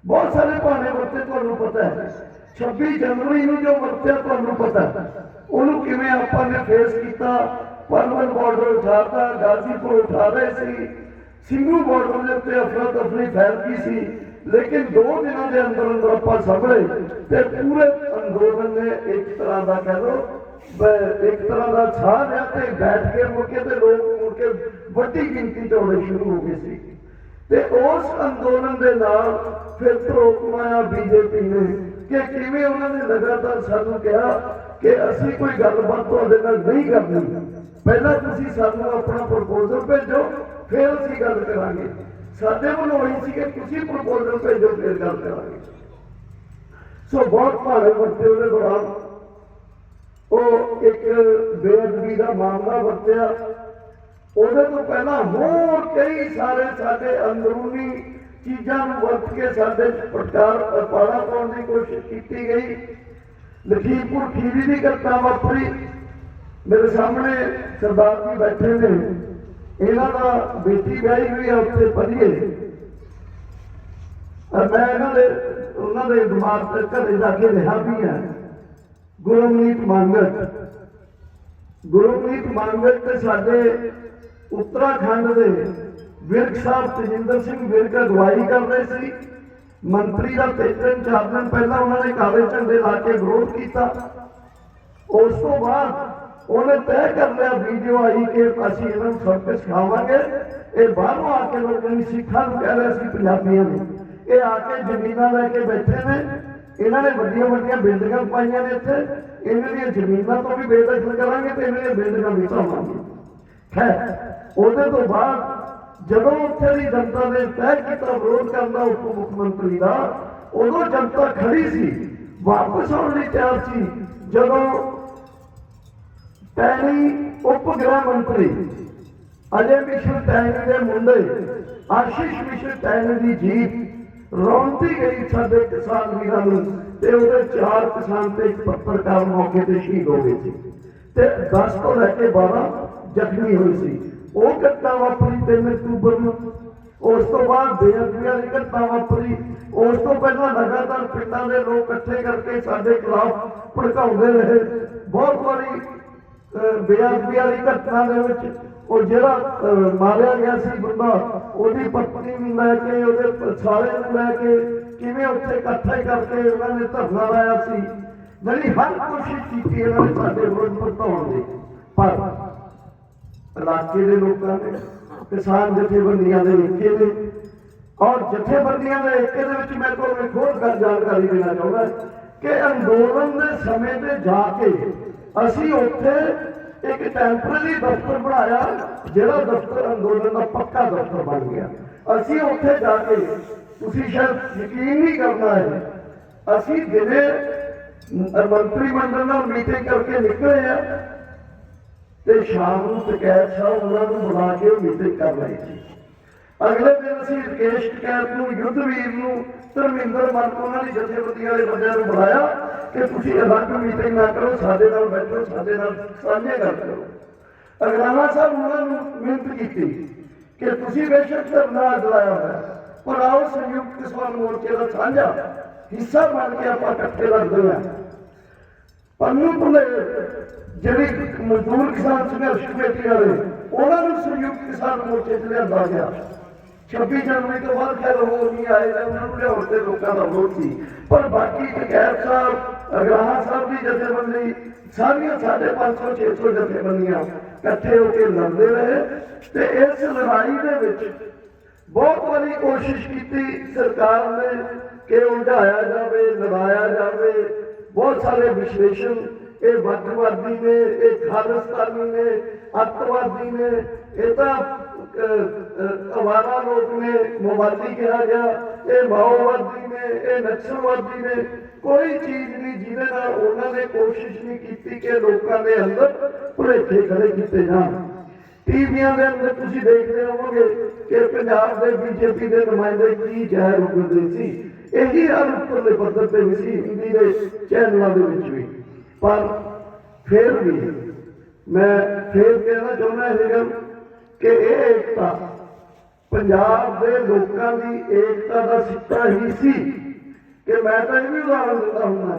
ਬਹੁਤ ਸਾਰੇ ਬਹਾਨੇ ਵਰਤੇ, ਤੁਹਾਨੂੰ ਪਤਾ ਹੈ। 26 ਜਨਵਰੀ ਨੂੰ ਜੋ ਵਰਤਿਆ ਤੁਹਾਨੂੰ ਪਤਾ, ਉਹਨੂੰ ਕਿਵੇਂ ਆਪਾਂ ਨੇ ਫੇਸ ਕੀਤਾ। ਪਰਵਲ ਬਾਰਡਰ ਉਠਾਤਾ, ਗਾਜ਼ੀਪੁਰ ਉਠਾ ਰਹੇ ਸੀ, ਸਿੰਘੂ ਬਾਰਡਰ ਦੇ ਉੱਤੇ ਅਫਰਾ ਤਫਰੀ ਫੈਲ ਗਈ ਸੀ। ਲੇਕਿਨ 2 ਦਿਨਾਂ ਦੇ ਅੰਦਰ ਅੰਦਰ ਆਪਾਂ ਸਾਹਮਣੇ ਤੇ ਪੂਰੇ ਅੰਦੋਲਨ ਨੇ ਇੱਕ ਤਰ੍ਹਾਂ ਦਾ ਕਹਿ ਲਓ, ਇੱਕ ਤਰ੍ਹਾਂ ਦਾ ਸਾਹ ਲਿਆ ਤੇ ਬੈਠ ਕੇ ਮੁੜ ਕੇ ਤੇ ਲੋਕ ਮੁੜ ਕੇ ਵੱਡੀ ਗਿਣਤੀ 'ਚ ਆਉਣੇ ਸ਼ੁਰੂ ਹੋ ਗਏ ਸੀ। ਤੇ ਉਸ ਅੰਦੋਲਨ ਦੇ ਨਾਲ ਫਿਰ ਧਰੋਕ ਮਾਇਆ ਬੀਜੇਪੀ ਨੇ ਕਿ ਕਿਵੇਂ ਉਹਨਾਂ ਨੇ ਲਗਾਤਾਰ ਸਾਨੂੰ ਕਿਹਾ ਕਿ ਅਸੀਂ ਕੋਈ ਗੱਲਬਾਤ ਤੁਹਾਡੇ ਨਾਲ ਨਹੀਂ ਕਰਨੀ, ਪਹਿਲਾਂ ਤੁਸੀਂ ਸਾਨੂੰ ਆਪਣਾ ਪ੍ਰਪੋਜ਼ਲ ਭੇਜੋ, ਫਿਰ ਅਸੀਂ ਗੱਲ ਕਰਾਂਗੇ। ਸਾਡੇ ਵੱਲੋਂ ਹੋਈ ਸੀ ਕਿ ਤੁਸੀਂ ਪ੍ਰਪੋਜ਼ਲ ਭੇਜੋ, ਫਿਰ ਗੱਲ ਕਰਾਂਗੇ। ਸੋ ਬਹੁਤ ਭਾਰੇ ਵਰਤੇ ਉਹਦੇ ਦੌਰਾਨ ਉਹ ਇੱਕ ਬੇਅਦਬੀ ਦਾ ਮਾਮਲਾ ਵਰਤਿਆ। ਉਹਦੇ ਤੋਂ ਪਹਿਲਾਂ ਹੋਰ ਕਈ ਸਾਰੇ ਸਾਡੇ ਅੰਦਰੂਨੀ ਚੀਜ਼ਾਂ ਨੂੰ ਵਰਤ ਕੇ ਸਾਡੇ ਪ੍ਰਚਾਰ ਪਾੜਾ ਪਾਉਣ ਦੀ ਕੋਸ਼ਿਸ਼ ਕੀਤੀ ਗਈ। ਲਖੀਮਪੁਰ ਖੀਰੀ ਦੀ ਘਟਨਾ ਵਾਪਰੀ। ਮੇਰੇ ਸਾਹਮਣੇ ਸਰਦਾਰ ਜੀ ਬੈਠੇ ਨੇ, ਇਹਨਾਂ ਦਾ ਬੇਟੀ ਵਿਆਹੀ ਹੋਈ ਆ ਉੱਥੇ ਪੜ੍ਹੀਏ। ਮੈਂ ਉਹਨਾਂ ਦੇ ਦਿਮਾਗ ਤੇ ਘਰੇ ਜਾ ਕੇ ਰਿਹਾ ਵੀ ਹੈ। ਗੁਰਮੀਤ ਮੰਗਲ ਤੇ ਸਾਡੇ ਉੱਤਰਾਖੰਡ ਦੇ ਵਿਰਕ ਸਾਹਿਬ ਤੇਜਿੰਦਰ ਸਿੰਘ ਵਿਰਕ ਅਗਵਾਈ ਕਰ ਰਹੇ ਸੀ। ਮੰਤਰੀ ਦਾ 3-4 ਦਿਨ ਪਹਿਲਾਂ ਉਹਨਾਂ ਨੇ ਕਾਲੇ ਝੰਡੇ ਲਾ ਕੇ ਵਿਰੋਧ ਕੀਤਾ। ਉਸ ਤੋਂ ਬਾਅਦ ਉਹਨੇ ਤੈਅ ਕਰ ਲਿਆ, ਵੀਡੀਓ ਆਈ ਕਿ ਅਸੀਂ ਇਹਨਾਂ ਨੂੰ ਸਭ ਕੁਝ ਸਿਖਾਵਾਂਗੇ। ਇਹ ਬਾਹਰੋਂ ਆ ਕੇ ਲੋਕਾਂ ਨੂੰ ਸਿੱਖਾਂ ਨੂੰ ਕਹਿ ਰਹੇ ਸੀ ਪੰਜਾਬੀਆਂ ਨੂੰ, ਇਹ ਆ ਕੇ ਜ਼ਮੀਨਾਂ ਲੈ ਕੇ ਬੈਠੇ ਨੇ, ਇਹਨਾਂ ਨੇ ਵੱਡੀਆਂ ਵੱਡੀਆਂ ਬਿਲਡਿੰਗਾਂ ਪਾਈਆਂ ਨੇ ਇੱਥੇ, ਇਹਨਾਂ ਦੀਆਂ ਜ਼ਮੀਨਾਂ ਤੋਂ ਵੀ ਬੇਦਖਲ ਕਰਾਂਗੇ ਤੇ ਇਹਨਾਂ ਦੀਆਂ ਬਿਲਡਿੰਗਾਂ ਵੀ ਢਾਵਾਂਗੇ। ਖੈਰ ਉਹਦੇ ਤੋਂ ਬਾਅਦ ਜਦੋਂ ਉੱਥੇ ਦੀ ਜਨਤਾ ਨੇ ਤੈਅ ਕੀਤਾ ਵਿਰੋਧ ਕਰਨ ਦਾ ਉਪ ਮੁੱਖ ਮੰਤਰੀ ਦਾ, ਉਦੋਂ ਜਨਤਾ ਖੜੀ ਸੀ, ਵਾਪਸ ਆਉਣ ਲਈ ਤਿਆਰ ਸੀ। ਜਦੋਂ ਟੈਨੀ ਉਪ ਗ੍ਰਹਿ ਮੰਤਰੀ ਅਜੇ ਮਿਸ਼ਰ ਟੈਨੀ ਦੇ ਮੁੰਡੇ ਆਸ਼ੀਸ਼ ਮਿਸ਼ਰ ਟੈਨੀ ਦੀ ਜੀਪ ਰੌਂਦੀ ਗਈ ਸਾਡੇ ਕਿਸਾਨ ਵੀਰਾਂ ਨੂੰ, ਤੇ ਉਹਦੇ 4 ਕਿਸਾਨ ਤੇ ਇੱਕ ਪੱਤਰਕਾਰ ਮੌਕੇ ਤੇ ਸ਼ਹੀਦ ਹੋ ਗਏ ਸੀ ਤੇ 10 ਤੋਂ ਲੈ ਕੇ 12 ਜ਼ਖਮੀ ਹੋਏ ਸੀ। ਉਹ ਘਟਨਾ ਵਾਪਰੀ 3 ਅਕਤੂਬਰ ਨੂੰ। ਉਸ ਤੋਂ ਬਾਅਦ ਬੇਅਦਬੀ ਵਾਲੀ ਘਟਨਾ ਵਾਪਰੀ। ਉਸ ਤੋਂ ਪਹਿਲਾਂ ਲਗਾਤਾਰ ਪਿੰਡਾਂ ਦੇ ਲੋਕ ਇਕੱਠੇ ਕਰਕੇ ਸਾਡੇ ਖਿਲਾਫ ਭੜਕਾਉਂਦੇ ਰਹੇ। ਬਹੁਤ ਵਾਰੀ ਬੇਅਦਬੀ ਵਾਲੀ ਘਟਨਾ ਦੇ ਵਿੱਚ ਉਹ ਜਿਹੜਾ ਮਾਰਿਆ ਗਿਆ ਸੀ ਬੰਦਾ, ਉਹਦੀ ਪਤਨੀ ਨੂੰ ਲੈ ਕੇ, ਉਹਦੇ ਸਾਰੇ ਨੂੰ ਲੈ ਕੇ ਕਿਵੇਂ ਉੱਥੇ ਇਕੱਠੇ ਕਰਕੇ ਉਹਨਾਂ ਨੇ ਧਰਨਾ ਲਾਇਆ ਸੀ। ਜਿਹੜੀ ਹਰ ਕੋਸ਼ਿਸ਼ ਕੀਤੀ ਇਹਨਾਂ ਨੇ ਸਾਡੇ ਵਿਰੁੱਧ ਭੜਕਾਉਣ ਦੀ, ਪਰ ਇਲਾਕੇ ਦੇ ਲੋਕਾਂ ਨੇ, ਕਿਸਾਨ ਜਥੇਬੰਦੀਆਂ ਦੇ ਏਕੇ ਨੇ, ਔਰ ਜਥੇਬੰਦੀਆਂ ਦੇ ਏਕੇ ਦੇ ਵਿੱਚ ਮੈਂ ਤੁਹਾਨੂੰ ਇੱਕ ਹੋਰ ਗੱਲ ਜਾਣਕਾਰੀ ਦੇਣਾ ਚਾਹੁੰਦਾ ਕਿ ਅੰਦੋਲਨ ਦੇ ਸਮੇਂ ਤੇ ਜਾ ਕੇ ਅਸੀਂ ਉੱਥੇ ਇੱਕ ਟੈਂਪਰੇਰੀ ਦਫ਼ਤਰ ਬਣਾਇਆ, ਜਿਹੜਾ ਦਫ਼ਤਰ ਅੰਦੋਲਨ ਦਾ ਪੱਕਾ ਦਫ਼ਤਰ ਬਣ ਗਿਆ। ਅਸੀਂ ਉੱਥੇ ਜਾ ਕੇ, ਤੁਸੀਂ ਸ਼ਾਇਦ ਯਕੀਨ ਨਹੀਂ ਕਰਨਾ ਹੈ, ਅਸੀਂ ਦਿਨੇ ਮੰਤਰੀ ਮੰਡਲ ਨਾਲ ਮੀਟਿੰਗ ਕਰਕੇ ਨਿਕਲੇ ਆ ਤੇ ਸ਼ਾਮ ਨੂੰ ਟਕੈਤ ਸਾਹਿਬ ਉਹਨਾਂ ਨੂੰ ਬੁਲਾ ਕੇ ਉਹ ਮੀਟਿੰਗ ਕਰ ਲਈ ਸੀ। ਅਗਲੇ ਦਿਨ ਅਸੀਂ ਰਕੇਸ਼ ਟਕੈਤ ਨੂੰ, ਯੁੱਧਵੀਰ ਨੂੰ, ਧਰਮਿੰਦਰ ਮਨ ਉਹਨਾਂ ਦੀ ਜਥੇਬੰਦੀ ਵਾਲੇ ਬੰਦਿਆਂ ਨੂੰ ਬੁਲਾਇਆ ਕਿ ਤੁਸੀਂ ਅਲੱਗ ਮੀਟਿੰਗ ਨਾ ਕਰੋ, ਸਾਡੇ ਨਾਲ ਬੈਠੋ, ਸਾਡੇ ਨਾਲ ਸਾਂਝੇ ਗੱਲ ਕਰੋ। ਅਗਰਾਹਾ ਸਾਹਿਬ ਉਹਨਾਂ ਨੂੰ ਮਿਹਨਤ ਕੀਤੀ ਕਿ ਤੁਸੀਂ ਬੇਸ਼ੱਕ ਧਰਨਾ ਲਾਇਆ ਹੋਇਆ, ਪਰ ਆਓ ਸੰਯੁਕਤ ਕਿਸਾਨ ਮੋਰਚੇ ਦਾ ਸਾਂਝਾ ਹਿੱਸਾ ਬਣ ਕੇ ਆਪਾਂ ਇਕੱਠੇ ਲੜਦੇ ਹਾਂ। ਪੰਨੂ ਪੁਲੇ ਜਿਹੜੀ ਮਜ਼ਦੂਰ ਕਿਸਾਨ ਸੰਘਰਸ਼ ਕਮੇਟੀ ਵਾਲੇ, ਉਹਨਾਂ ਨੂੰ ਸੰਯੁਕਤ ਕਿਸਾਨ ਮੋਰਚੇ 'ਚ ਲਿਆਂਦਾ ਗਿਆ। 26 ਜਨਵਰੀ ਤੋਂ ਬਾਅਦ ਖੈਰ ਹੋਰ ਨਹੀਂ ਆਏ, ਉਹਨਾਂ ਨੂੰ ਲਿਆਉਣ ਤੇ ਲੋਕਾਂ ਦਾ ਵਿਰੋਧ ਸੀ, ਪਰ ਬਾਕੀ ਟਕੈਤ ਸਾਹਿਬ, ਅਗਰਾਹਾ ਸਾਹਿਬ ਦੀ ਜਥੇਬੰਦੀ, ਸਾਰੀਆਂ 550-600 ਜਥੇਬੰਦੀਆਂ ਇਕੱਠੇ ਹੋ ਕੇ ਲੜਦੇ ਰਹੇ। ਤੇ ਇਸ ਲੜਾਈ ਦੇ ਵਿੱਚ ਬਹੁਤ ਵਾਰੀ ਕੋਸ਼ਿਸ਼ ਕੀਤੀ ਸਰਕਾਰ ਨੇ ਕਿ ਉਲਝਾਇਆ ਜਾਵੇ, ਲੜਾਇਆ ਜਾਵੇ। ਬਹੁਤ ਸਾਰੇ ਵਿਸ਼ਲੇਸ਼ਣ, ਇਹ ਵੱਖਵਾਦੀ ਨੇ, ਇਹ ਖਾਲਿਸਤਾਨੀ ਨੇ, ਅੱਤਵਾਦੀ ਨੇ, ਇਹ ਤਾਂ ਅਵਾਰਾ ਲੋਕ ਨੇ, ਮੋਵਾਦੀ ਕਿਹਾ ਗਿਆ, ਇਹ ਮਾਓਵਾਦੀ ਨੇ, ਇਹ ਨਕਸਲਵਾਦੀ ਨੇ। ਕੋਈ ਚੀਜ਼ ਨਹੀਂ ਜਿਹਦੇ ਨਾਲ ਉਹਨਾਂ ਨੇ ਕੋਸ਼ਿਸ਼ ਨਹੀਂ ਕੀਤੀ ਕਿ ਲੋਕਾਂ ਦੇ ਅੰਦਰ ਭੁਲੇਖੇ ਖੜੇ ਕੀਤੇ ਜਾਣ। ਟੀਵੀਆਂ ਦੇ ਅੰਦਰ ਤੁਸੀਂ ਦੇਖਦੇ ਹੋਵੋਗੇ ਕਿ ਪੰਜਾਬ ਦੇ ਬੀਜੇਪੀ ਦੇ ਨੁਮਾਇੰਦੇ ਕੀ ਜ਼ਹਿਰ ਉਗਲਦੇ ਸੀ। ਇਹੀ ਹਰ ਉੱਪਰਲੇ ਪੱਧਰ ਤੇ ਵੀ ਸੀ, ਹਿੰਦੀ ਦੇ ਚੈਨਲਾਂ ਦੇ ਵਿੱਚ ਵੀ। ਪਰ ਫਿਰ ਵੀ ਮੈਂ ਫਿਰ ਕਹਿਣਾ ਚਾਹੁੰਦਾ ਇਹ ਗੱਲ ਕਿ ਇਹ ਏਕਤਾ ਪੰਜਾਬ ਦੇ ਲੋਕਾਂ ਦੀ ਏਕਤਾ ਦਾ ਸਿੱਟਾ ਹੀ ਸੀ। ਕਿ ਮੈਂ ਤਾਂ ਇਹ ਵੀ ਉਦਾਹਰਨ ਦਿੰਦਾ ਹੁੰਦਾ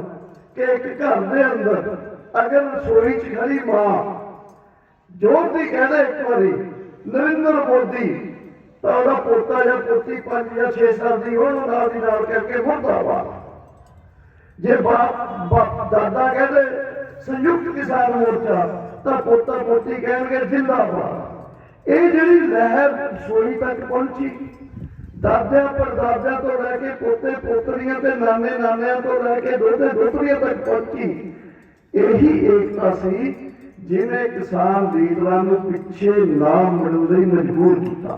ਕਿ ਇੱਕ ਘਰ ਦੇ ਅੰਦਰ ਅਗਰ ਰਸੋਈ 'ਚ ਖੜੀ ਮਾਂ ਜ਼ੋਰ ਦੀ ਕਹਿੰਦਾ ਇੱਕ ਵਾਰੀ ਨਰਿੰਦਰ ਮੋਦੀ, ਤਾਂ ਉਹਦਾ ਪੋਤਾ ਜਾਂ ਪੋਤੀ 5 ਜਾਂ 6 ਸਾਲ ਦੀ ਉਹਨੂੰ ਨਾਲ ਦੀ ਨਾਲ ਕਰਕੇ ਮੁਰਦਾਬਾਦ। ਜੇ ਬਾਪ ਦਾਦਾ ਕਹਿੰਦੇ ਸੰਯੁਕਤ ਕਿਸਾਨ ਮੋਰਚਾ, ਤਾਂ ਪੋਤਾ ਪੋਤੀ ਕਹਿਣਗੇ ਜਿੰਦਾਬਾਦ। ਇਹ ਜਿਹੜੀ ਲਹਿਰ ਰਸੋਈ ਤੱਕ ਪਹੁੰਚੀ, ਦਾਦਿਆਂ ਪੜਦਾਦਿਆਂ ਤੋਂ ਲੈ ਕੇ ਪੋਤੇ ਪੋਤਰੀਆਂ ਤੇ ਨਾਨੇ ਨਾਨਿਆਂ ਤੋਂ ਲੈ ਕੇ ਦੋਤੇ ਦੋਤਰੀਆਂ ਤੱਕ ਪਹੁੰਚੀ, ਇਹੀ ਏਕਤਾ ਸੀ ਜਿਹਨੇ ਕਿਸਾਨ ਲੀਡਰਾਂ ਨੂੰ ਪਿੱਛੇ ਨਾ ਮੁੜਨ ਲਈ ਮਜਬੂਰ ਕੀਤਾ।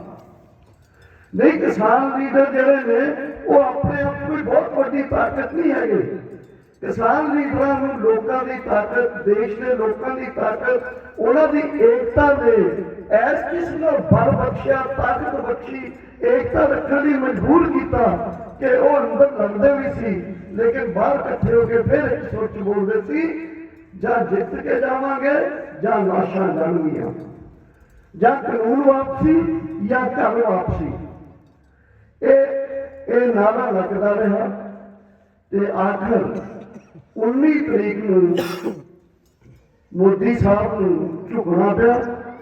ਨਹੀਂ, ਕਿਸਾਨ ਲੀਡਰ ਜਿਹੜੇ ਨੇ ਉਹ ਆਪਣੇ ਆਪ ਕੋਈ ਬਹੁਤ ਵੱਡੀ ਤਾਕਤ ਨਹੀਂ ਹੈਗੇ। ਕਿਸਾਨ ਲੀਡਰਾਂ ਨੂੰ ਲੋਕਾਂ ਦੀ ਤਾਕਤ, ਦੇਸ਼ ਦੇ ਲੋਕਾਂ ਦੀ ਤਾਕਤ, ਉਹਨਾਂ ਦੀ ਏਕਤਾ ਨੇ ਐਸ ਕਿਸਮ ਨਾਲ ਬਲ ਬਖਸ਼ਿਆ, ਤਾਕਤ ਬਖਸ਼ੀ, ਏਕਤਾ ਰੱਖਣ ਲਈ ਮਜਬੂਰ ਕੀਤਾ ਕਿ ਉਹ ਅੰਦਰ ਲੜਦੇ ਵੀ ਸੀ, ਲੇਕਿਨ ਬਾਹਰ ਇਕੱਠੇ ਹੋ ਕੇ ਫਿਰ ਇੱਕ ਸੋਚ ਬੋਲਦੇ ਸੀ, ਜਾਂ ਜਿੱਤ ਕੇ ਜਾਵਾਂਗੇ ਜਾਂ ਲਾਸ਼ਾਂ ਜਾਣਗੀਆਂ, ਜਾਂ ਕਾਨੂੰਨ ਵਾਪਸੀ ਜਾਂ ਘਰ ਵਾਪਸੀ। ਇਹ ਨਾਰਾ ਲੱਗਦਾ ਰਿਹਾ ਤੇ ਆਖਰ 19 ਤਰੀਕ ਨੂੰ ਮੋਦੀ ਸਾਹਿਬ ਨੂੰ ਝੁਕਣਾ ਪਿਆ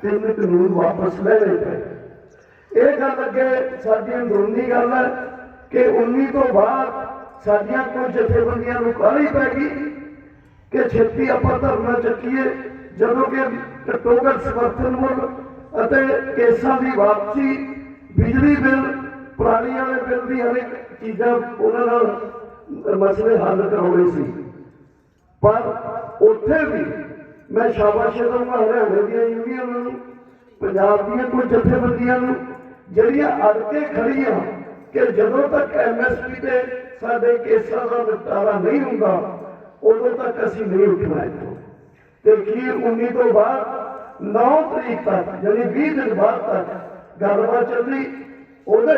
ਤੇ ਉਹਨੇ ਕਾਨੂੰਨ ਵਾਪਸ ਲੈਣੇ ਪਏ। ਇਹ ਗੱਲ ਅੱਗੇ ਸਾਡੀ ਅੰਦਰੂਨੀ ਗੱਲ ਹੈ ਕਿ 19 ਤੋਂ ਬਾਅਦ ਸਾਡੀਆਂ ਕੁਝ ਜਥੇਬੰਦੀਆਂ ਨੂੰ ਕਾਹਲੀ ਪੈ ਗਈ ਕਿ ਛੇਤੀ ਆਪਾਂ ਧਰਨਾ ਚੱਕੀਏ, ਜਦੋਂ ਕਿ ਘੱਟੋ-ਘੱਟ ਸਮਰਥਨ ਮੁੱਲ ਅਤੇ ਕੇਸਾਂ ਦੀ ਵਾਪਸੀ, ਬਿਜਲੀ ਬਿੱਲ, ਪਰਾਲੀ ਵਾਲੇ ਬਿੱਲ ਦੀ ਹਰ ਇੱਕ ਚੀਜ਼ਾਂ ਉਹਨਾਂ ਨਾਲ ਮਸਲੇ ਹੱਲ ਕਰਾਉਣੇ ਸੀ। ਪਰ ਉੱਥੇ ਵੀ ਮੈਂ ਸ਼ਾਬਾਸ਼ ਦਊਂਗਾ ਹਰਿਆਣੇ ਦੀਆਂ ਯੂਨੀਅਨਾਂ ਨੂੰ, ਪੰਜਾਬ ਦੀਆਂ ਕੁਝ ਜਥੇਬੰਦੀਆਂ ਨੂੰ, ਜਿਹੜੀਆਂ ਅੜ ਕੇ ਖੜੀਆਂ ਕਿ ਜਦੋਂ ਤੱਕ MSP ਤੇ ਸਾਡੇ ਕੇਸਾਂ ਦਾ ਨਿਪਟਾਰਾ ਨਹੀਂ ਹੁੰਦਾ ਉਦੋਂ ਤੱਕ ਅਸੀਂ ਨਹੀਂ ਉੱਠਣਾ ਇੱਥੋਂ। ਤੇ ਅਖੀਰ 19 ਤੋਂ ਬਾਅਦ 9 ਤਰੀਕ ਤੱਕ, ਯਾਨੀ 20 ਦਿਨ ਬਾਅਦ ਤੱਕ ਗੱਲਬਾਤ ਚੱਲੀ। ਉਹਦੇ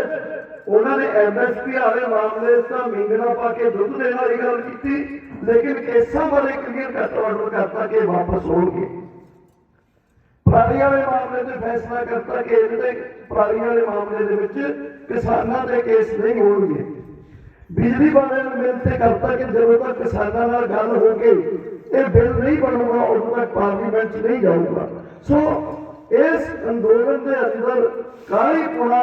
ਉਹਨਾਂ ਨੇ MSP ਵਾਲੇ ਮਾਮਲੇ ਤਾਂ ਮੀਂਗਣਾ ਪਾ ਕੇ ਦੁੱਧ ਦੇਣ ਵਾਲੀ ਗੱਲ ਕੀਤੀ, ਲੇਕਿਨ ਕੇਸਾਂ ਬਾਰੇ ਕਲੀਅਰ ਕੱਟ ਆਰਡਰ ਕਰਤਾ ਕਿ ਵਾਪਸ ਹੋਣਗੇ। ਪਰਾਲੀ ਵਾਲੇ ਮਾਮਲੇ ਤੇ ਫੈਸਲਾ ਕਰਤਾ ਕਿ ਇਹਦੇ ਪਰਾਲੀ ਵਾਲੇ ਮਾਮਲੇ ਦੇ ਵਿੱਚ ਕਿਸਾਨਾਂ ਦੇ ਕੇਸ ਨਹੀਂ ਹੋਣਗੇ। ਬਿਜਲੀ ਵਾਲੇ ਨੂੰ ਮਿਲ ਤੇ ਕਰਤਾ ਕਿ ਜਦੋਂ ਤੱਕ ਕਿਸਾਨਾਂ ਨਾਲ ਗੱਲ ਹੋ ਕੇ ਇਹ ਬਿੱਲ ਨਹੀਂ ਬਣੂਗਾ ਉਦੋਂ ਤੱਕ ਪਾਰਲੀਮੈਂਟ 'ਚ ਨਹੀਂ ਜਾਊਗਾ। ਸੋ ਇਸ ਅੰਦੋਲਨ ਦੇ ਅੰਦਰ ਕਾਹਲੀ ਪੁਣਾ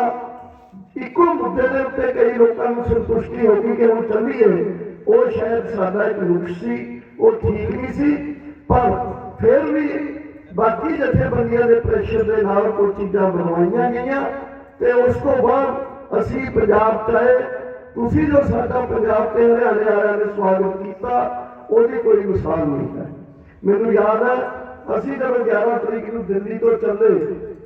ਇੱਕੋ ਮੁੱਦੇ ਦੇ ਉੱਤੇ ਕਈ ਲੋਕਾਂ ਨੂੰ ਸੰਤੁਸ਼ਟੀ ਹੋ ਗਈ ਕਿ ਹੁਣ ਚੱਲੀਏ, ਉਹ ਸ਼ਾਇਦ ਸਾਡਾ ਇੱਕ ਨੁਕਸ ਸੀ। ਉਹ ਠੀਕ ਨਹੀਂ ਸੀ, ਪਰ ਫਿਰ ਵੀ ਬਾਕੀ ਜਥੇਬੰਦੀਆਂ ਦੇ ਪ੍ਰੈਸ਼ਰ ਦੇ ਨਾਲ ਕੋਈ ਚੀਜ਼ਾਂ ਬਣਵਾਈਆਂ ਗਈਆਂ ਤੇ ਉਸ ਤੋਂ ਬਾਅਦ ਅਸੀਂ ਪੰਜਾਬ 'ਚ ਆਏ। ਤੁਸੀਂ ਜੋ ਸਾਡਾ ਪੰਜਾਬ ਤੇ ਹਰਿਆਣੇ ਵਾਲਿਆਂ ਨੇ ਸਵਾਗਤ ਕੀਤਾ ਉਹਦੀ ਕੋਈ ਮਿਸਾਲ ਨਹੀਂ ਹੈ। ਮੈਨੂੰ ਯਾਦ ਹੈ ਅਸੀਂ ਜਦੋਂ 11 ਤਰੀਕ ਨੂੰ ਦਿੱਲੀ ਤੋਂ ਚੱਲੇ,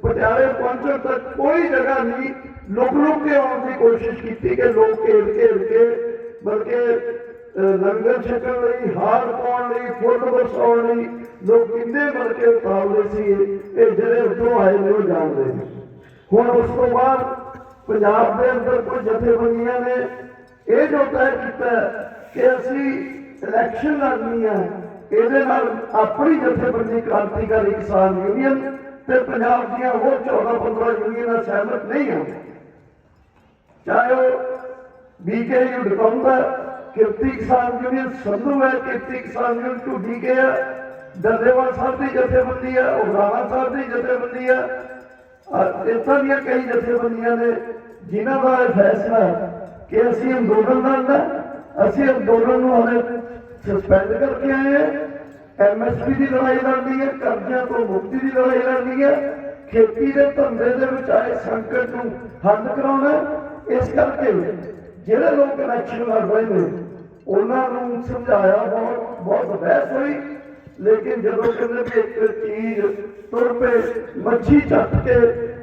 ਪਟਿਆਲੇ ਪਹੁੰਚਣ ਤੱਕ ਕੋਈ ਜਗ੍ਹਾ ਨਹੀਂ ਲੁਕ ਕੇ ਆਉਣ ਦੀ ਕੋਸ਼ਿਸ਼ ਕੀਤੀ ਕਿ ਲੋਕ ਘੇਰ ਕੇ, ਬਲਕਿ ਲੰਗਰ ਛਕਣ ਲਈ, ਹਾਰ ਪਾਉਣ ਲਈ, ਫੁੱਲ ਵਰਸਾਉਣ ਲਈ ਲੋਕ ਕਿੰਨੇ ਬਣ ਕੇ ਉਤਾਰਦੇ ਸੀ। ਇਹ ਜਿਹੜੇ ਉੱਥੋਂ ਆਏ ਨੇ ਉਹ ਜਾਣਦੇ ਨੇ। ਹੁਣ ਉਸ ਤੋਂ ਬਾਅਦ ਪੰਜਾਬ ਦੇ ਅੰਦਰ ਕੁਝ ਜਥੇਬੰਦੀਆਂ ਨੇ ਇਹ ਜੋ ਤੈਅ ਕੀਤਾ ਕਿ ਅਸੀਂ ਇਲੈਕਸ਼ਨ ਲੜਨੀ ਹੈ, ਇਹਦੇ ਨਾਲ ਆਪਣੀ ਜਥੇਬੰਦੀ ਕ੍ਰਾਂਤੀਕਾਰੀ ਕਿਸਾਨ ਯੂਨੀਅਨ ਤੇ ਪੰਜਾਬ ਦੀਆਂ ਹੋਰ 14-15 ਯੂਨੀਅਨਾਂ ਸਹਿਮਤ ਨਹੀਂ ਹਨ। ਚਾਹੇ ਉਹ BKU ਡਕਾਉਂਦਾ, ਕਿਰਤੀ ਕਿਸਾਨ ਯੂਨੀਅਨ ਸੰਧੂ ਹੈ, ਕਿਰਤੀ ਕਿਸਾਨ ਯੂਨੀਅਨ ਢੁੱਡੀ ਕੇ ਹੈ, ਡੱਲੇਵਾਲ ਸਾਹਿਬ ਦੀ ਜਥੇਬੰਦੀ ਹੈ, ਉਗਰਾਣਾ ਸਾਹਿਬ ਦੀ ਜਥੇਬੰਦੀ ਹੈ, ਇੱਦਾਂ ਦੀਆਂ ਕਈ ਜਥੇਬੰਦੀਆਂ ਨੇ ਜਿਨ੍ਹਾਂ ਦਾ ਇਹ ਫੈਸਲਾ ਕਿ ਅਸੀਂ ਅੰਦੋਲਨ ਲੜਨਾ। ਅਸੀਂ ਅੰਦੋਲਨ ਨੂੰ ਹਲੇ ਸਸਪੈਂਡ ਕਰਕੇ ਆਏ ਹਾਂ। MSP ਦੀ ਲੜਾਈ ਲੜਨੀ ਹੈ, ਕਰਜ਼ਿਆਂ ਤੋਂ ਮੁਕਤੀ ਦੀ ਲੜਾਈ ਲੜਨੀ ਹੈ, ਖੇਤੀ ਦੇ ਧੰਦੇ ਦੇ ਵਿੱਚ ਆਏ ਸੰਕਟ ਨੂੰ ਹੱਲ ਕਰਾਉਣਾ। ਇਸ ਕਰਕੇ ਜਿਹੜੇ ਲੋਕ ਇਲੈਕਸ਼ਨ ਲੜ ਰਹੇ ਨੇ ਉਹਨਾਂ ਨੂੰ ਸਮਝਾਇਆ, ਬਹੁਤ ਬਹਿਸ ਹੋਈ, ਲੇਕਿਨ ਜਦੋਂ ਕਹਿੰਦੇ ਵੀ ਇੱਕ ਚੀਜ਼ ਤੁਰ ਪਏ, ਮੱਛੀ ਚੱਟ ਕੇ,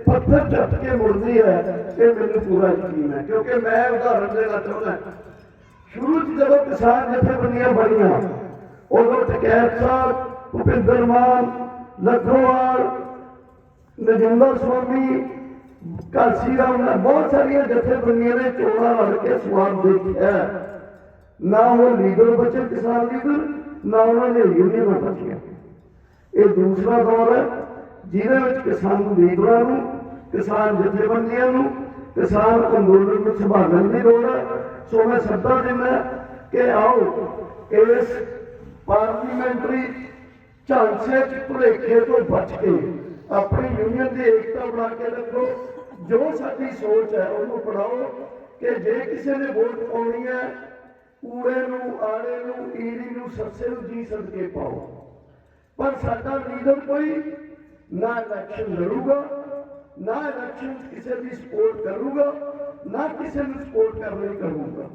ਪੱਥਰ ਚੱਟ ਕੇ ਮੁੜਦੀ ਹੈ, ਇਹ ਮੈਨੂੰ ਪੂਰਾ ਯਕੀਨ ਹੈ। ਕਿਉਂਕਿ ਮੈਂ ਉਦਾਹਰਨ ਦੇਣਾ ਚਾਹੁੰਦਾ, ਸ਼ੁਰੂ 'ਚ ਜਦੋਂ ਕਿਸਾਨ ਜਥੇਬੰਦੀਆਂ ਬਣੀਆਂ ਉਦੋਂ ਟਕੈਤ ਸਾਹਿਬ, ਭੁਪਿੰਦਰ ਮਾਨ, ਲੱਖੋਵਾਲ, ਨਜਿੰਦਰ ਸਵਾਮੀ, ਕਾਂਸੀ ਰਾਮ ਨੇ ਬਹੁਤ ਸਾਰੀਆਂ ਜਥੇਬੰਦੀਆਂ ਨੇ ਚੋਣਾਂ ਲੜ ਕੇ ਸਵਾਦ ਦੇਖਿਆ। ਨਾ ਉਹ ਲੀਡਰ ਬਚੇ ਕਿਸਾਨ ਲੀਡਰ, ਨਾ ਉਹਨਾਂ ਨੇ ਯੂਨੀਅਨਾਂ ਬਚੀਆਂ। ਇਹ ਦੂਸਰਾ ਦੌਰ ਹੈ ਜਿਹਦੇ ਵਿੱਚ ਕਿਸਾਨ ਲੀਡਰਾਂ ਨੂੰ, ਕਿਸਾਨ ਜਥੇਬੰਦੀਆਂ ਨੂੰ, ਕਿਸਾਨ ਅੰਦੋਲਨ ਨੂੰ ਸੰਭਾਲਣ ਦੀ ਲੋੜ ਹੈ। ਸੋ ਮੈਂ ਸੱਦਾ ਦਿੰਦਾ ਕਿ ਆਓ ਇਸ ਪਾਰਲੀਮੈਂਟਰੀ ਝਾਂਸੇ 'ਚ ਭੁਲੇਖੇ ਤੋਂ ਬਚ ਕੇ ਆਪਣੀ ਯੂਨੀਅਨ ਦੀ ਏਕਤਾ ਬਣਾ ਕੇ ਰੱਖੋ। ਜੋ ਸਾਡੀ ਸੋਚ ਹੈ ਉਹਨੂੰ ਪੜਾਓ ਕਿ ਜੇ ਕਿਸੇ ਨੇ ਵੋਟ ਪਾਉਣੀ ਹੈ, ਊੜੇ ਨੂੰ, ਆੜੇ ਨੂੰ, ਈੜੀ ਨੂੰ, ਸੱਸੇ ਨੂੰ ਜੀ ਸਦਕੇ ਪਾਓ। ਪਰ ਸਾਡਾ ਲੀਡਰ ਕੋਈ ਨਾ ਇਲੈਕਸ਼ਨ ਲੜੂਗਾ, ਨਾ ਇਲੈਕਸ਼ਨ ਕਿਸੇ ਦੀ ਸਪੋਰਟ ਕਰੂਗਾ, ਨਾ ਕਿਸੇ ਨੂੰ ਸਪੋਰਟ ਕਰਨੀ ਕਰੂਗਾ।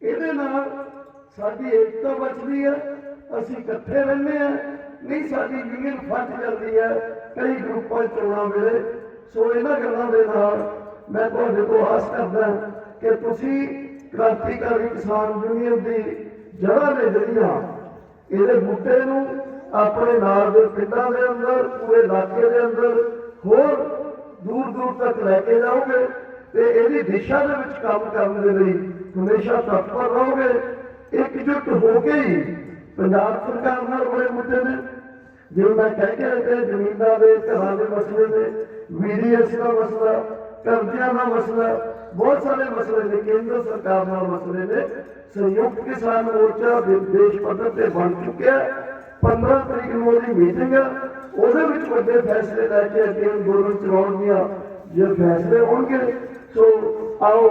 ਇਹਦੇ ਨਾਲ ਸਾਡੀ ਏਕਤਾ ਬਚਦੀ ਹੈ, ਅਸੀਂ ਇਕੱਠੇ ਰਹਿੰਦੇ ਹਾਂ। ਨਹੀਂ ਸਾਡੀ ਯੂਨੀਅਨ ਫਟ ਜਾਂਦੀ ਹੈ ਕਈ ਗਰੁੱਪਾਂ ਚੋਣਾਂ ਵੇਲੇ। ਸੋ ਇਹਨਾਂ ਗੱਲਾਂ ਦੇ ਨਾਲ ਮੈਂ ਤੁਹਾਡੇ ਤੋਂ ਆਸ ਕਰਦਾ ਕਿ ਤੁਸੀਂ ਕ੍ਰਾਂਤੀਕਾਰੀ ਕਿਸਾਨ ਯੂਨੀਅਨ ਦੀ ਜੜ੍ਹਾਂ ਨੇ ਜਿਹੜੀਆਂ, ਇਹਦੇ ਬੂਟੇ ਨੂੰ ਆਪਣੇ ਨਾਲ ਦੇ ਪਿੰਡਾਂ ਦੇ ਅੰਦਰ, ਪੂਰੇ ਇਲਾਕੇ ਦੇ ਅੰਦਰ, ਹੋਰ ਦੂਰ ਦੂਰ ਤੱਕ ਲੈ ਕੇ ਜਾਓਗੇ ਤੇ ਇਹਦੀ ਦਿਸ਼ਾ ਦੇ ਵਿੱਚ ਕੰਮ ਕਰਨ ਦੇ ਲਈ ਹਮੇਸ਼ਾ ਤਤਪਰ ਰਹੋਗੇ। ਇਕਜੁੱਟ ਹੋ ਕੇ ਹੀ ਪੰਜਾਬ ਸਰਕਾਰ ਨਾਲ ਬੜੇ ਮੁੱਦੇ ਨੇ, ਜਿਵੇਂ ਮੈਂ ਕਹਿ ਕੇ ਹਟਿਆ, ਜ਼ਮੀਨਾਂ ਦੇ, ਘਰਾਂ ਦੇ ਮਸਲੇ ਨੇ, VDS ਦਾ ਮਸਲਾ, ਕਰਜ਼ਿਆਂ ਦਾ ਮਸਲਾ, ਬਹੁਤ ਸਾਰੇ ਮਸਲੇ ਨੇ, ਕੇਂਦਰ ਸਰਕਾਰ ਨਾਲ ਮਸਲੇ ਨੇ। ਸੰਯੁਕਤ ਕਿਸਾਨ ਮੋਰਚਾ ਦੇਸ਼ ਪੱਧਰ ਤੇ ਬਣ ਚੁੱਕਿਆ। 15 ਤਰੀਕ ਨੂੰ ਉਹਦੀ ਮੀਟਿੰਗ ਹੈ, ਉਹਦੇ ਵਿੱਚ ਵੱਡੇ ਫੈਸਲੇ ਲੈ ਕੇ ਅੱਗੇ ਅੰਦੋਲਨ ਚਲਾਉਣ ਦੀਆਂ ਜੇ ਫੈਸਲੇ ਹੋਣਗੇ। ਸੋ ਆਓ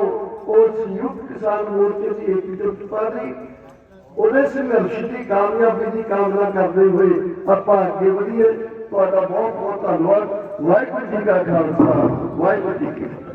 ਉਸ ਸੰਯੁਕਤ ਕਿਸਾਨ ਮੋਰਚੇ ਦੀ ਇਕਜੁੱਟਤਾ ਦੀ, ਉਹਦੇ ਸੰਘਰਸ਼ ਦੀ ਕਾਮਯਾਬੀ ਦੀ ਕਾਮਨਾ ਕਰਦੇ ਹੋਏ ਆਪਾਂ ਅੱਗੇ ਵਧੀਏ। ਤੁਹਾਡਾ ਬਹੁਤ ਬਹੁਤ ਧੰਨਵਾਦ। ਵਾਹਿਗੁਰੂ ਜੀ ਕਾ ਖਾਲਸਾ, ਵਾਹਿਗੁਰੂ ਜੀ ਕੀ ਫਤਿਹ।